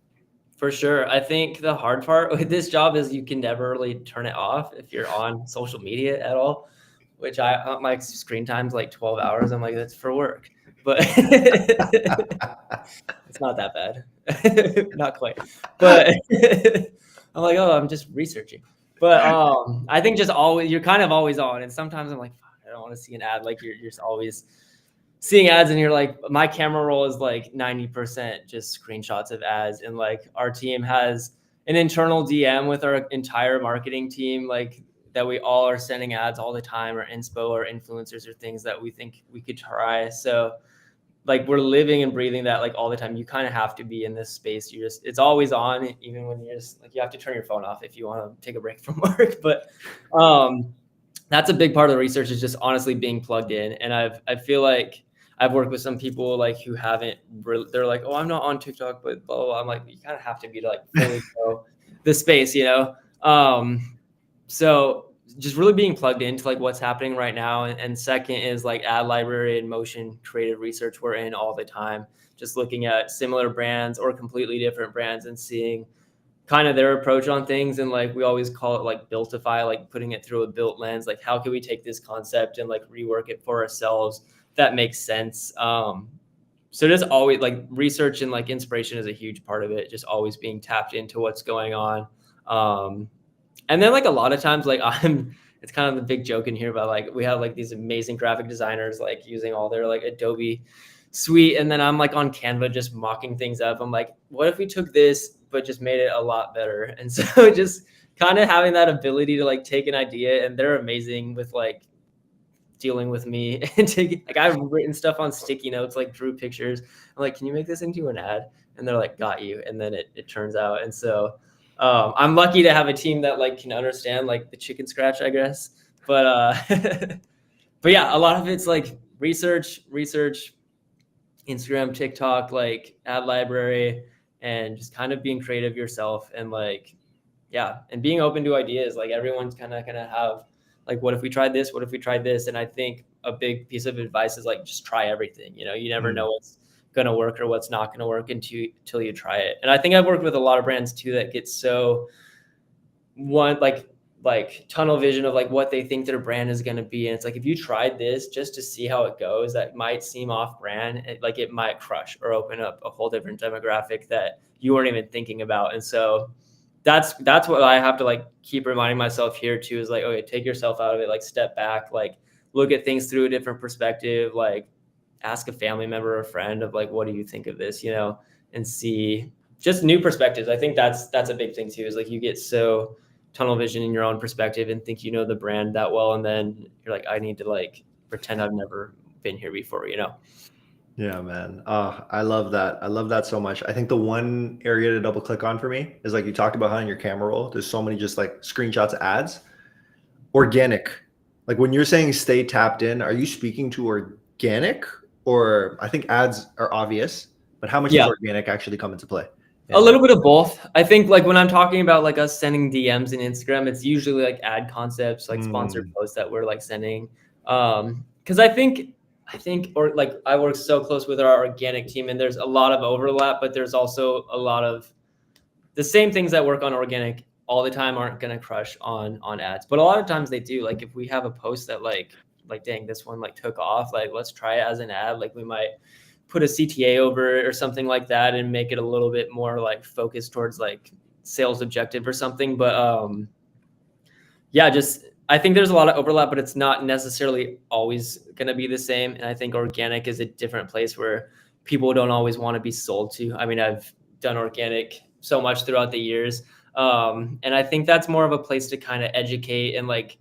For sure. I think the hard part with this job is you can never really turn it off if you're on social media at all, which my screen time's like 12 hours. I'm like, that's for work, but it's not that bad. Not quite, but I'm like, oh, I'm just researching. But I think just always, you're kind of always on. And sometimes I'm like, I don't want to see an ad. Like you're just always seeing ads, and you're like, my camera roll is like 90% just screenshots of ads. And like our team has an internal DM with our entire marketing team, like that we all are sending ads all the time, or inspo or influencers or things that we think we could try. So like we're living and breathing that like all the time. You kind of have to be in this space. It's always on, even when you're just like, you have to turn your phone off if you want to take a break from work. But that's a big part of the research, is just honestly being plugged in. And I feel like I've worked with some people like who haven't really, they're like, oh, I'm not on TikTok, but blah, blah, blah. I'm like, you kind of have to be to like fully know the space, you know? So just really being plugged into like what's happening right now. And second is like ad library and motion creative research we're in all the time, just looking at similar brands or completely different brands and seeing kind of their approach on things. And like we always call it like Byltify, like putting it through a Bylt lens, like how can we take this concept and like rework it for ourselves? That makes sense. So just always like research and like inspiration is a huge part of it, just always being tapped into what's going on. And then like a lot of times, like it's kind of the big joke in here about like, we have like these amazing graphic designers, like using all their like Adobe suite. And then I'm like on Canva, just mocking things up. I'm like, what if we took this, but just made it a lot better? And so just kind of having that ability to like take an idea, and they're amazing with like dealing with me and taking, like I've written stuff on sticky notes, like drew pictures. I'm like, can you make this into an ad? And they're like, got you. And then it turns out. And so I'm lucky to have a team that like can understand like the chicken scratch, I guess. But but yeah, a lot of it's like research, Instagram, TikTok, like ad library, and just kind of being creative yourself, and like, yeah, and being open to ideas. Like everyone's kind of gonna have like, what if we tried this? What if we tried this? And I think a big piece of advice is like, just try everything. You know, you never know what's going to work or what's not going to work until you try it. And I think I've worked with a lot of brands too that get so like tunnel vision of like what they think their brand is going to be. And it's like, if you tried this just to see how it goes, that might seem off brand, like it might crush or open up a whole different demographic that you weren't even thinking about. And so that's what I have to like keep reminding myself here too, is like, okay, take yourself out of it, like step back, like look at things through a different perspective, like ask a family member or a friend of like, what do you think of this, you know, and see just new perspectives. I think that's a big thing too, is like you get so tunnel vision in your own perspective and think you know the brand that well, and then you're like, I need to like pretend I've never been here before, you know? Yeah, man. I love that. I love that so much. I think the one area to double click on for me is like you talked about how in your camera roll, there's so many just like screenshots of ads. Organic. Like when you're saying stay tapped in, are you speaking to organic? Or I think ads are obvious, but how much does organic actually come into play? A little bit of both. I think like when I'm talking about like us sending DMs in Instagram, it's usually like ad concepts, like sponsored posts that we're like sending. Because I think or like I work so close with our organic team, and there's a lot of overlap, but there's also a lot of the same things that work on organic all the time aren't gonna crush on ads, but a lot of times they do. Like if we have a post that like dang, this one like took off, like let's try it as an ad. Like we might put a CTA over it or something like that and make it a little bit more like focused towards like sales objective or something. But yeah, just I think there's a lot of overlap, but it's not necessarily always going to be the same. And I think organic is a different place where people don't always want to be sold to. I mean, I've done organic so much throughout the years. And I think that's more of a place to kind of educate and like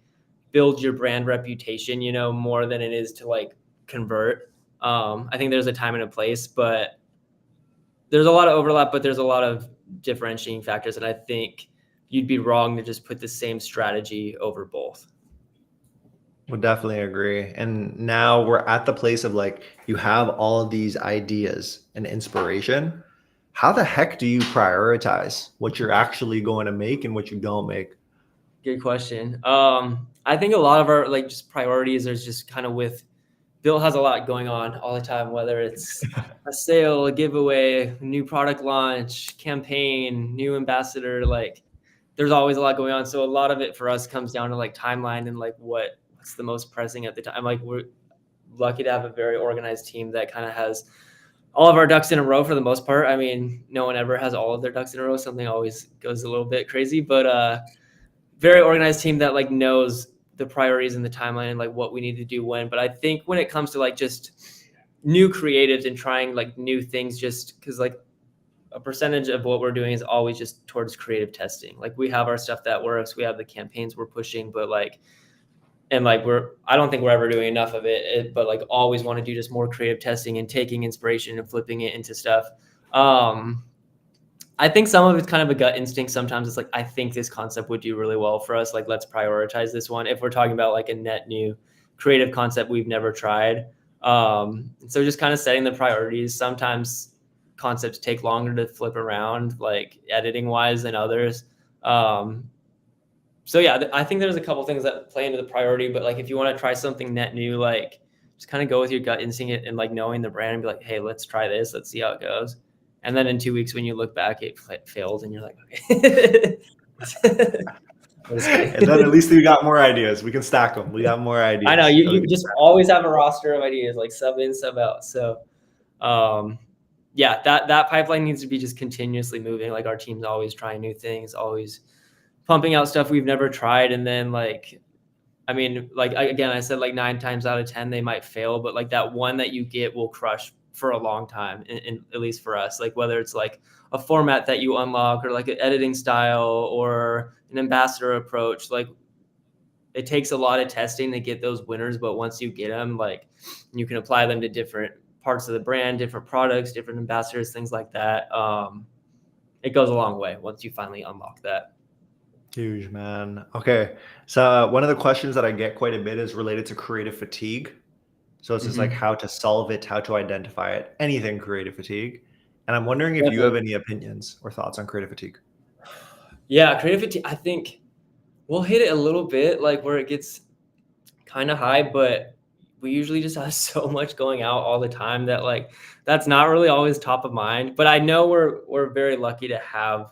build your brand reputation, you know, more than it is to like convert. I think there's a time and a place, but there's a lot of overlap, but there's a lot of differentiating factors. And I think you'd be wrong to just put the same strategy over both. Would definitely agree. And now we're at the place of like, you have all of these ideas and inspiration. How the heck do you prioritize what you're actually going to make and what you don't make? Good question. I think a lot of our like just priorities are just kind of with Bylt has a lot going on all the time, whether it's a sale, a giveaway, new product launch, campaign, new ambassador, like there's always a lot going on. So a lot of it for us comes down to like timeline and like what's the most pressing at the time. Like we're lucky to have a very organized team that kind of has all of our ducks in a row for the most part. I mean, no one ever has all of their ducks in a row. Something always goes a little bit crazy, but very organized team that like knows the priorities and the timeline and like what we need to do when. But I think when it comes to like just new creatives and trying like new things, just because like a percentage of what we're doing is always just towards creative testing. Like we have our stuff that works, we have the campaigns we're pushing, but like, and like I don't think we're ever doing enough of it, but like always want to do just more creative testing and taking inspiration and flipping it into stuff. I think some of it's kind of a gut instinct. Sometimes it's like, I think this concept would do really well for us. Like, let's prioritize this one. If we're talking about like a net new creative concept we've never tried. So just kind of setting the priorities. Sometimes concepts take longer to flip around, like editing wise than others. So yeah, I think there's a couple things that play into the priority, but like, if you want to try something net new, like just kind of go with your gut instinct and like knowing the brand and be like, hey, let's try this. Let's see how it goes. And then in 2 weeks, when you look back, it failed, and you're like, okay. And then at least we got more ideas. We can stack them. We got more ideas. I know you just always have a roster of ideas, like sub in, sub out. So, yeah, that pipeline needs to be just continuously moving. Like our team's always trying new things, always pumping out stuff we've never tried. And then like, I mean, like again, I said like 9 times out of 10 they might fail, but like that one that you get will crush for a long time, and at least for us, like whether it's like a format that you unlock or like an editing style or an ambassador approach, like it takes a lot of testing to get those winners. But once you get them, like you can apply them to different parts of the brand, different products, different ambassadors, things like that. It goes a long way once you finally unlock that. Huge, man. Okay. So one of the questions that I get quite a bit is related to creative fatigue. So it's just like how to solve it, how to identify it, anything creative fatigue. And I'm wondering if you have any opinions or thoughts on creative fatigue. Yeah, creative fatigue, I think we'll hit it a little bit, like where it gets kind of high, but we usually just have so much going out all the time that like that's not really always top of mind. But I know we're very lucky to have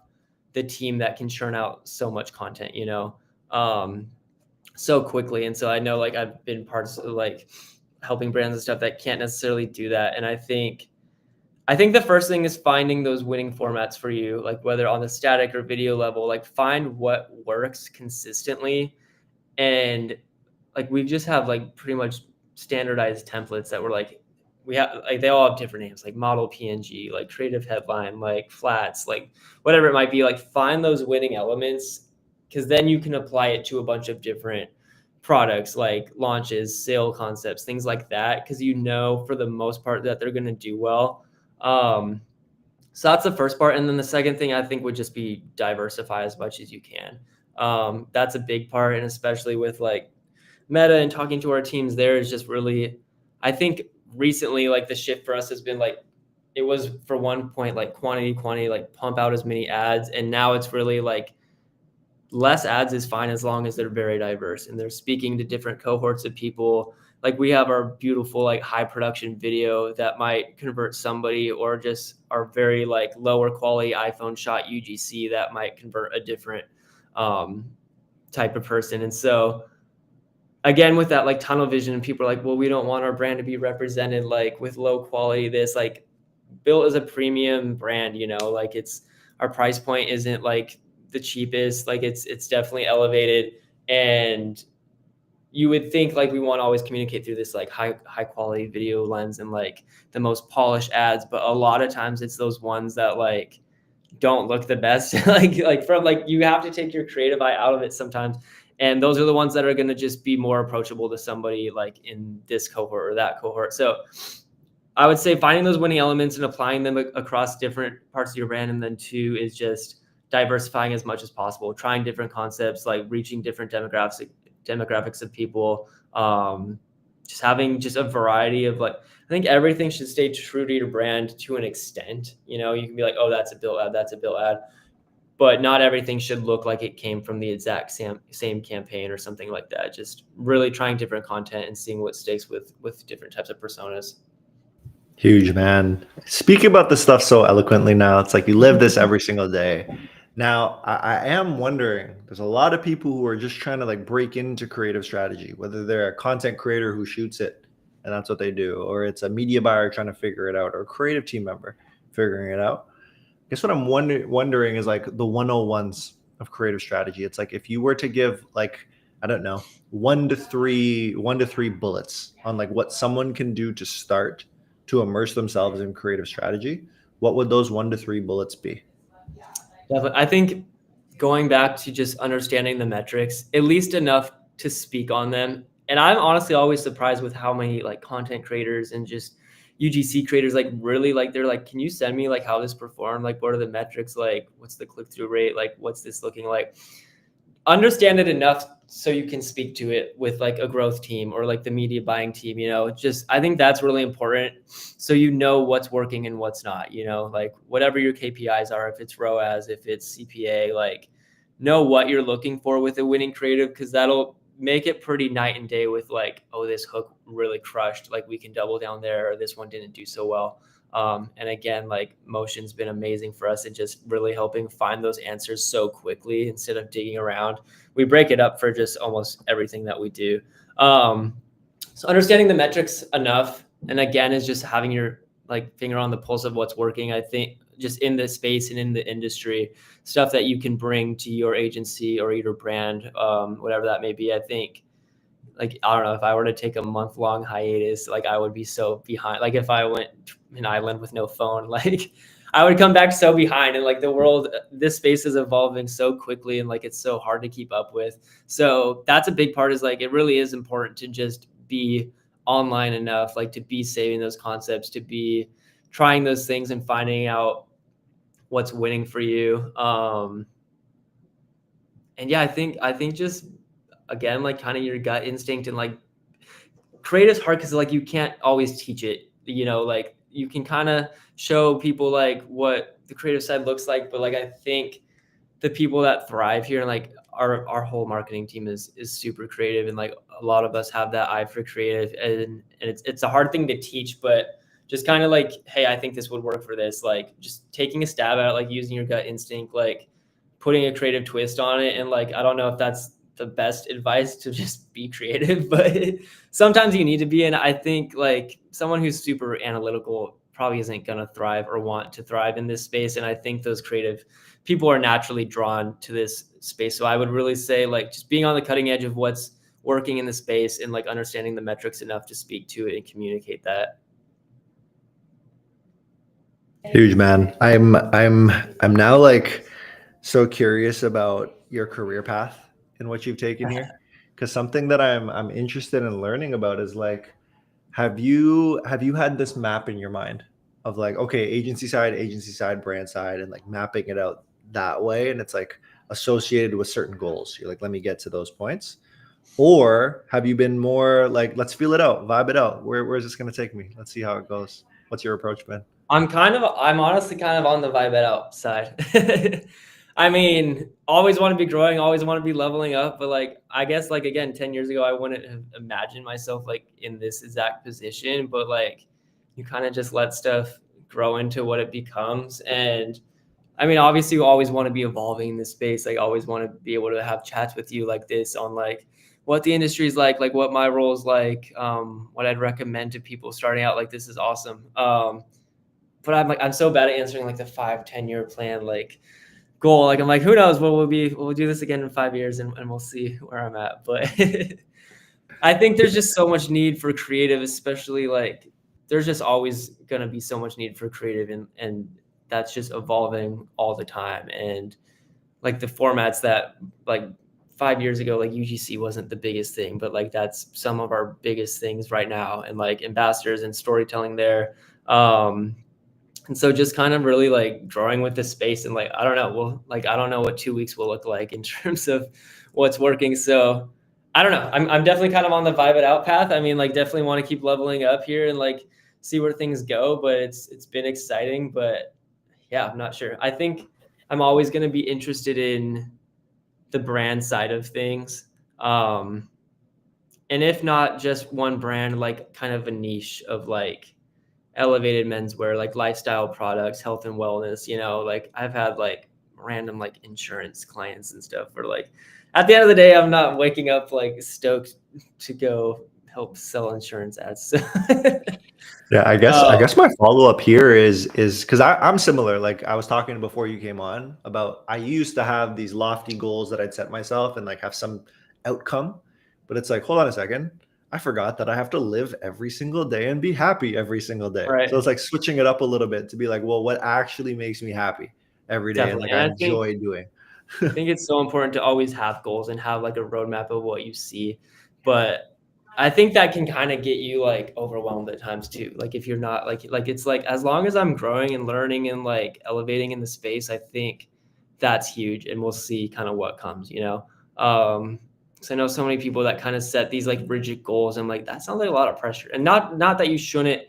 the team that can churn out so much content, you know, so quickly. And so I know like I've been parts of like helping brands and stuff that can't necessarily do that. And I think the first thing is finding those winning formats for you, like whether on the static or video level, like find what works consistently. And like we just have like pretty much standardized templates that we're like, we have like they all have different names, like model PNG, like creative headline, like flats, like whatever it might be. Like find those winning elements, because then you can apply it to a bunch of different products, like launches, sale concepts, things like that, because you know for the most part that they're going to do well. So that's the first part. And then the second thing I think would just be diversify as much as you can. That's a big part. And especially with like Meta and talking to our teams there is just really, I think recently like the shift for us has been like it was for one point like quantity, like pump out as many ads, and now it's really like less ads is fine as long as they're very diverse and they're speaking to different cohorts of people. Like we have our beautiful like high production video that might convert somebody, or just our very like lower quality iPhone shot UGC that might convert a different type of person. And so again, with that like tunnel vision, people are like, well, we don't want our brand to be represented like with low quality this. Like Bylt is a premium brand, you know, like it's, our price point isn't like the cheapest, like it's definitely elevated. And you would think like we want to always communicate through this like high quality video lens and like the most polished ads, but a lot of times it's those ones that like don't look the best. like from like, you have to take your creative eye out of it sometimes, and those are the ones that are going to just be more approachable to somebody like in this cohort or that cohort. So I would say finding those winning elements and applying them across different parts of your brand. And then two is just diversifying as much as possible, trying different concepts, like reaching different demographics of people, just having just a variety of like, I think everything should stay true to your brand to an extent. You know, you can be like, oh, that's a Bylt ad, that's a Bylt ad, but not everything should look like it came from the exact same campaign or something like that. Just really trying different content and seeing what sticks with different types of personas. Huge, man. Speaking about this stuff so eloquently now, it's like you live this every single day. Now, I am wondering, there's a lot of people who are just trying to like break into creative strategy, whether they're a content creator who shoots it and that's what they do, or it's a media buyer trying to figure it out, or a creative team member figuring it out. I guess what I'm wondering is like the 101s of creative strategy. It's like if you were to give like, I don't know, one to three bullets on like what someone can do to start to immerse themselves in creative strategy, what would those 1 to 3 bullets be? Definitely. I think going back to just understanding the metrics, at least enough to speak on them. And I'm honestly always surprised with how many like content creators and just UGC creators like really like, they're like, can you send me like how this performed? Like, what are the metrics? Like, what's the click-through rate? Like, what's this looking like? Understand it enough so you can speak to it with like a growth team or like the media buying team, you know. Just, I think that's really important. So you know what's working and what's not, you know, like whatever your KPIs are, if it's ROAS, if it's CPA, like know what you're looking for with a winning creative, because that'll make it pretty night and day with like, oh, this hook really crushed, like we can double down there, or this one didn't do so well. And again, like motion's been amazing for us in just really helping find those answers so quickly instead of digging around. We break it up for just almost everything that we do. So understanding the metrics enough, and again, is just having your like finger on the pulse of what's working. I think just in the space and in the industry, stuff that you can bring to your agency or your brand, whatever that may be. I think, like, I don't know, if I were to take a month-long hiatus, like I would be so behind. Like if I went an island with no phone, like I would come back so behind. And like the world, this space is evolving so quickly, and like it's so hard to keep up with. So that's a big part, is like it really is important to just be online enough, like to be saving those concepts, to be trying those things and finding out what's winning for you. And yeah, I think just, again, like kind of your gut instinct, and like creative's hard because like you can't always teach it, you know, like you can kind of show people like what the creative side looks like, but like I think the people that thrive here, and like our whole marketing team is super creative, and like a lot of us have that eye for creative, and it's a hard thing to teach, but just kind of like, hey, I think this would work for this, like just taking a stab at it, like using your gut instinct, like putting a creative twist on it. And like, I don't know if that's the best advice, to just be creative, but sometimes you need to be. And I think like someone who's super analytical probably isn't going to thrive or want to thrive in this space. And I think those creative people are naturally drawn to this space. So I would really say like just being on the cutting edge of what's working in the space, and like understanding the metrics enough to speak to it and communicate that. Huge, man. I'm now like so curious about your career path and what you've taken here, because something that I'm interested in learning about is like, have you had this map in your mind of like, okay, agency side, brand side, and like mapping it out that way, and it's like associated with certain goals. You're like, let me get to those points. Or have you been more like, let's feel it out, vibe it out? Where is this going to take me? Let's see how it goes. What's your approach been? I'm honestly kind of on the vibe it out side. I mean, always want to be growing, always want to be leveling up, but like, I guess like, again, 10 years ago, I wouldn't have imagined myself like in this exact position, but like, you kind of just let stuff grow into what it becomes. And I mean, obviously you always want to be evolving in this space. Like always want to be able to have chats with you like this on like what the industry is like what my role is like, what I'd recommend to people starting out. Like, this is awesome. But I'm so bad at answering like the 5-10 year plan, like goal. Like, I'm like, who knows what we'll do this again in 5 years and we'll see where I'm at. But I think there's just so much need for creative, especially like there's just always going to be so much need for creative and that's just evolving all the time. And like the formats that like 5 years ago, like UGC wasn't the biggest thing, but like that's some of our biggest things right now. And like ambassadors and storytelling there. And so just kind of really like growing with the space and like, I don't know, I don't know what 2 weeks will look like in terms of what's working. So I don't know. I'm definitely kind of on the vibe it out path. I mean, like definitely want to keep leveling up here and like see where things go, but it's been exciting, but yeah, I'm not sure. I think I'm always going to be interested in the brand side of things. And if not just one brand, like kind of a niche of like elevated menswear, like lifestyle products, health and wellness, like I've had like random like insurance clients and stuff where like at the end of the day, I'm not waking up like stoked to go help sell insurance ads. So Yeah, I guess my follow up here is because I'm similar. Like I was talking before you came on about I used to have these lofty goals that I'd set myself and like have some outcome, but it's like, hold on a second. I forgot that I have to live every single day and be happy every single day. Right. So it's like switching it up a little bit to be like, well, what actually makes me happy every day? Definitely. And like I enjoy doing. I think it's so important to always have goals and have like a roadmap of what you see. But I think that can kind of get you like overwhelmed at times too. Like if you're not like it's like as long as I'm growing and learning and like elevating in the space, I think that's huge. And we'll see kind of what comes, because I know so many people that kind of set these like rigid goals and like that sounds like a lot of pressure. And not that you shouldn't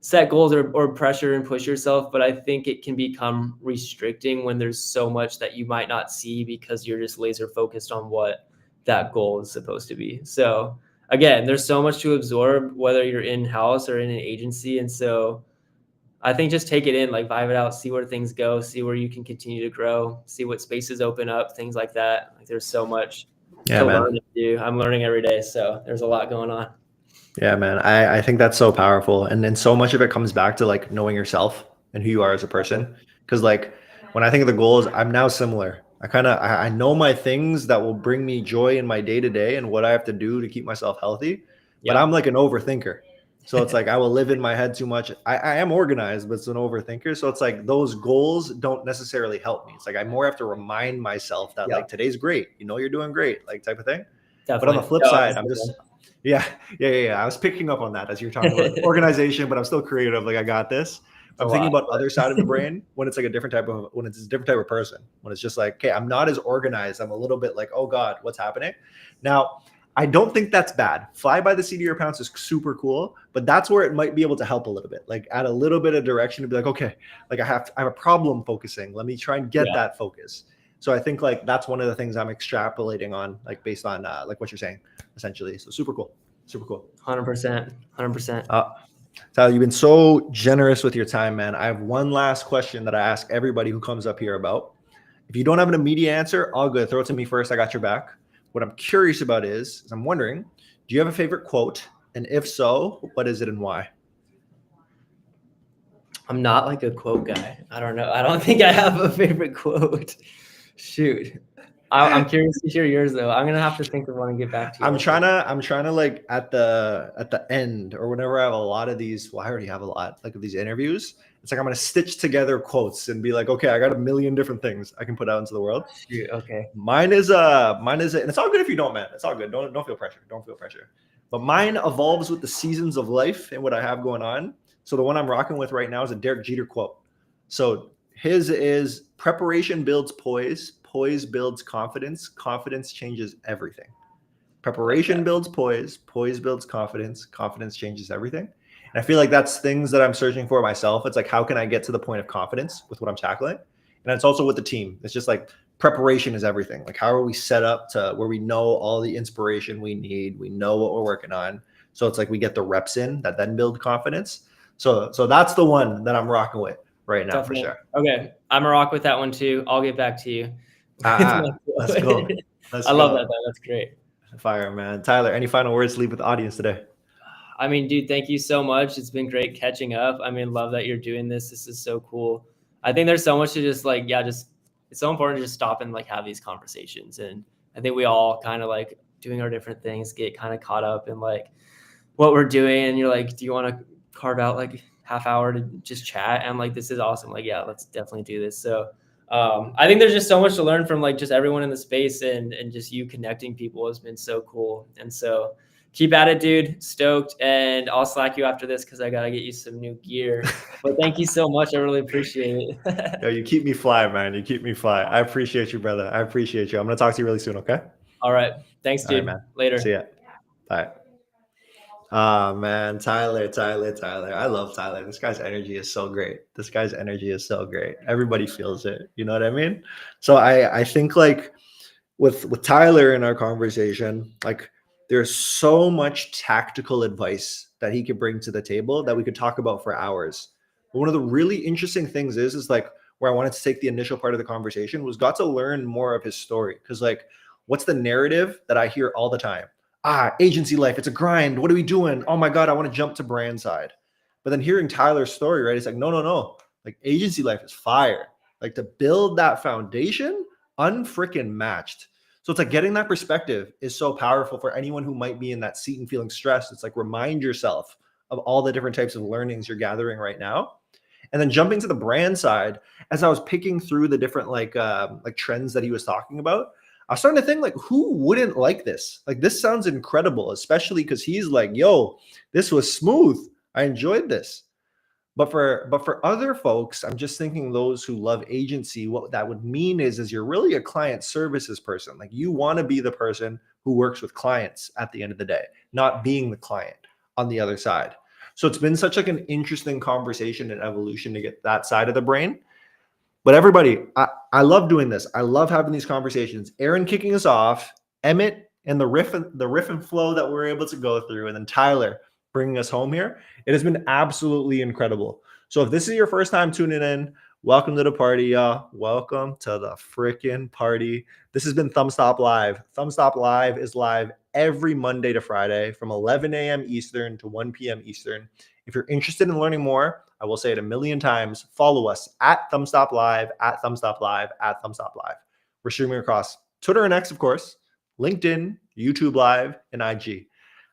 set goals or pressure and push yourself, but I think it can become restricting when there's so much that you might not see because you're just laser focused on what that goal is supposed to be. So again, there's so much to absorb, whether you're in-house or in an agency. And so I think just take it in, like vibe it out, see where things go, see where you can continue to grow, see what spaces open up, things like that. Like there's so much to learn and do. I'm learning every day. So there's a lot going on. Yeah, man. I think that's so powerful. And then so much of it comes back to like knowing yourself and who you are as a person. Because like when I think of the goals, I'm now similar. I know my things that will bring me joy in my day to day and what I have to do to keep myself healthy. But I'm like an overthinker. So it's like I will live in my head too much. I am organized, but it's an overthinker. So it's like those goals don't necessarily help me. It's like I more have to remind myself that like today's great. You're doing great, like type of thing. Definitely. But on the flip side, I'm just yeah. I was picking up on that as you're talking about organization, but I'm still creative. Like I got this. I'm thinking about other side of the brain when it's like a different type of person, when it's just like, okay, I'm not as organized. I'm a little bit like, oh God, what's happening? Now, I don't think that's bad. Fly by the seat of your pants is super cool, but that's where it might be able to help a little bit, like add a little bit of direction to be like, okay, like I have a problem focusing. Let me try and get that focus. So I think like that's one of the things I'm extrapolating on, like based on like what you're saying, essentially. So super cool. 100%. Tyler, you've been so generous with your time, man. I have one last question that I ask everybody who comes up here about. If you don't have an immediate answer, all good. Throw it to me first. I got your back. What I'm curious about is I'm wondering, do you have a favorite quote? And if so, what is it and why? I'm not like a quote guy. I don't know. I don't think I have a favorite quote. Shoot. I'm curious to hear yours though. I'm gonna have to think of one and get back to you. I'm trying to like at the end or whenever I have a lot of these. Well, I already have a lot like of these interviews. It's like I'm gonna stitch together quotes and be like, okay, I got a million different things I can put out into the world. Shoot, okay. Mine is and it's all good if you don't, man. It's all good. Don't feel pressure. Don't feel pressure. But mine evolves with the seasons of life and what I have going on. So the one I'm rocking with right now is a Derek Jeter quote. So his is preparation builds poise. Poise builds confidence. Confidence changes everything. Preparation builds poise. Poise builds confidence. Confidence changes everything. And I feel like that's things that I'm searching for myself. It's like, how can I get to the point of confidence with what I'm tackling? And it's also with the team. It's just like preparation is everything. Like, how are we set up to where we know all the inspiration we need? We know what we're working on. So it's like we get the reps in that then build confidence. So that's the one that I'm rocking with right now. Definitely. For sure. Okay. I'm a rock with that one too. I'll get back to you. Let's go. I love that though. That's great. Fire, man. Tyler, any final words to leave with the audience today? I mean, dude, thank you so much. It's been great catching up. I mean, love that you're doing this. This is so cool. I think there's so much to just like, it's so important to just stop and like have these conversations. And I think we all kind of like doing our different things, get kind of caught up in like what we're doing. And you're like, do you want to carve out like half hour to just chat? And like, this is awesome. Like, yeah, let's definitely do this. So I think there's just so much to learn from like just everyone in the space, and just you connecting people has been so cool. And so keep at it, dude. Stoked. And I'll Slack you after this because I got to get you some new gear. But thank you so much. I really appreciate it. Yo, you keep me fly, man. You keep me fly. I appreciate you, brother. I appreciate you. I'm going to talk to you really soon, okay? All right. Thanks, dude. All right, man. Later. See ya. Bye. Ah, man. Tyler. I love Tyler. This guy's energy is so great. Everybody feels it. You know what I mean? So I think like with Tyler in our conversation, like there's so much tactical advice that he could bring to the table that we could talk about for hours. But one of the really interesting things is like where I wanted to take the initial part of the conversation was got to learn more of his story. Because like, what's the narrative that I hear all the time? Agency life, it's a grind. What are we doing? Oh my God, I want to jump to brand side. But then hearing Tyler's story, right? It's like, no. Like agency life is fire. Like to build that foundation, unfreaking matched. So it's like getting that perspective is so powerful for anyone who might be in that seat and feeling stressed. It's like remind yourself of all the different types of learnings you're gathering right now. And then jumping to the brand side, as I was picking through the different like trends that he was talking about, I was starting to think like, who wouldn't like this? Like this sounds incredible, especially because he's like, yo, this was smooth. I enjoyed this. But for other folks, I'm just thinking those who love agency, what that would mean is you're really a client services person. Like you want to be the person who works with clients at the end of the day, not being the client on the other side. So it's been such like an interesting conversation and evolution to get that side of the brain. But everybody, I love doing this. I love having these conversations. Aaron kicking us off, Emmett and the riff and flow that we're able to go through, and then Tyler bringing us home here. It has been absolutely incredible. So if this is your first time tuning in, welcome to the party, y'all. Welcome to the freaking party. This has been Thumbstop Live. Thumbstop Live is live every Monday to Friday from 11 a.m. Eastern to 1 p.m. Eastern. If you're interested in learning more, I will say it a million times, follow us at Thumbstop Live, at Thumbstop Live, at Thumbstop Live. We're streaming across Twitter and X, of course, LinkedIn, YouTube Live, and IG.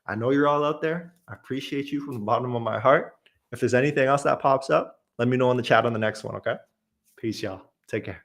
I know you're all out there. I appreciate you from the bottom of my heart. If there's anything else that pops up, let me know in the chat on the next one, okay? Peace, y'all. Take care.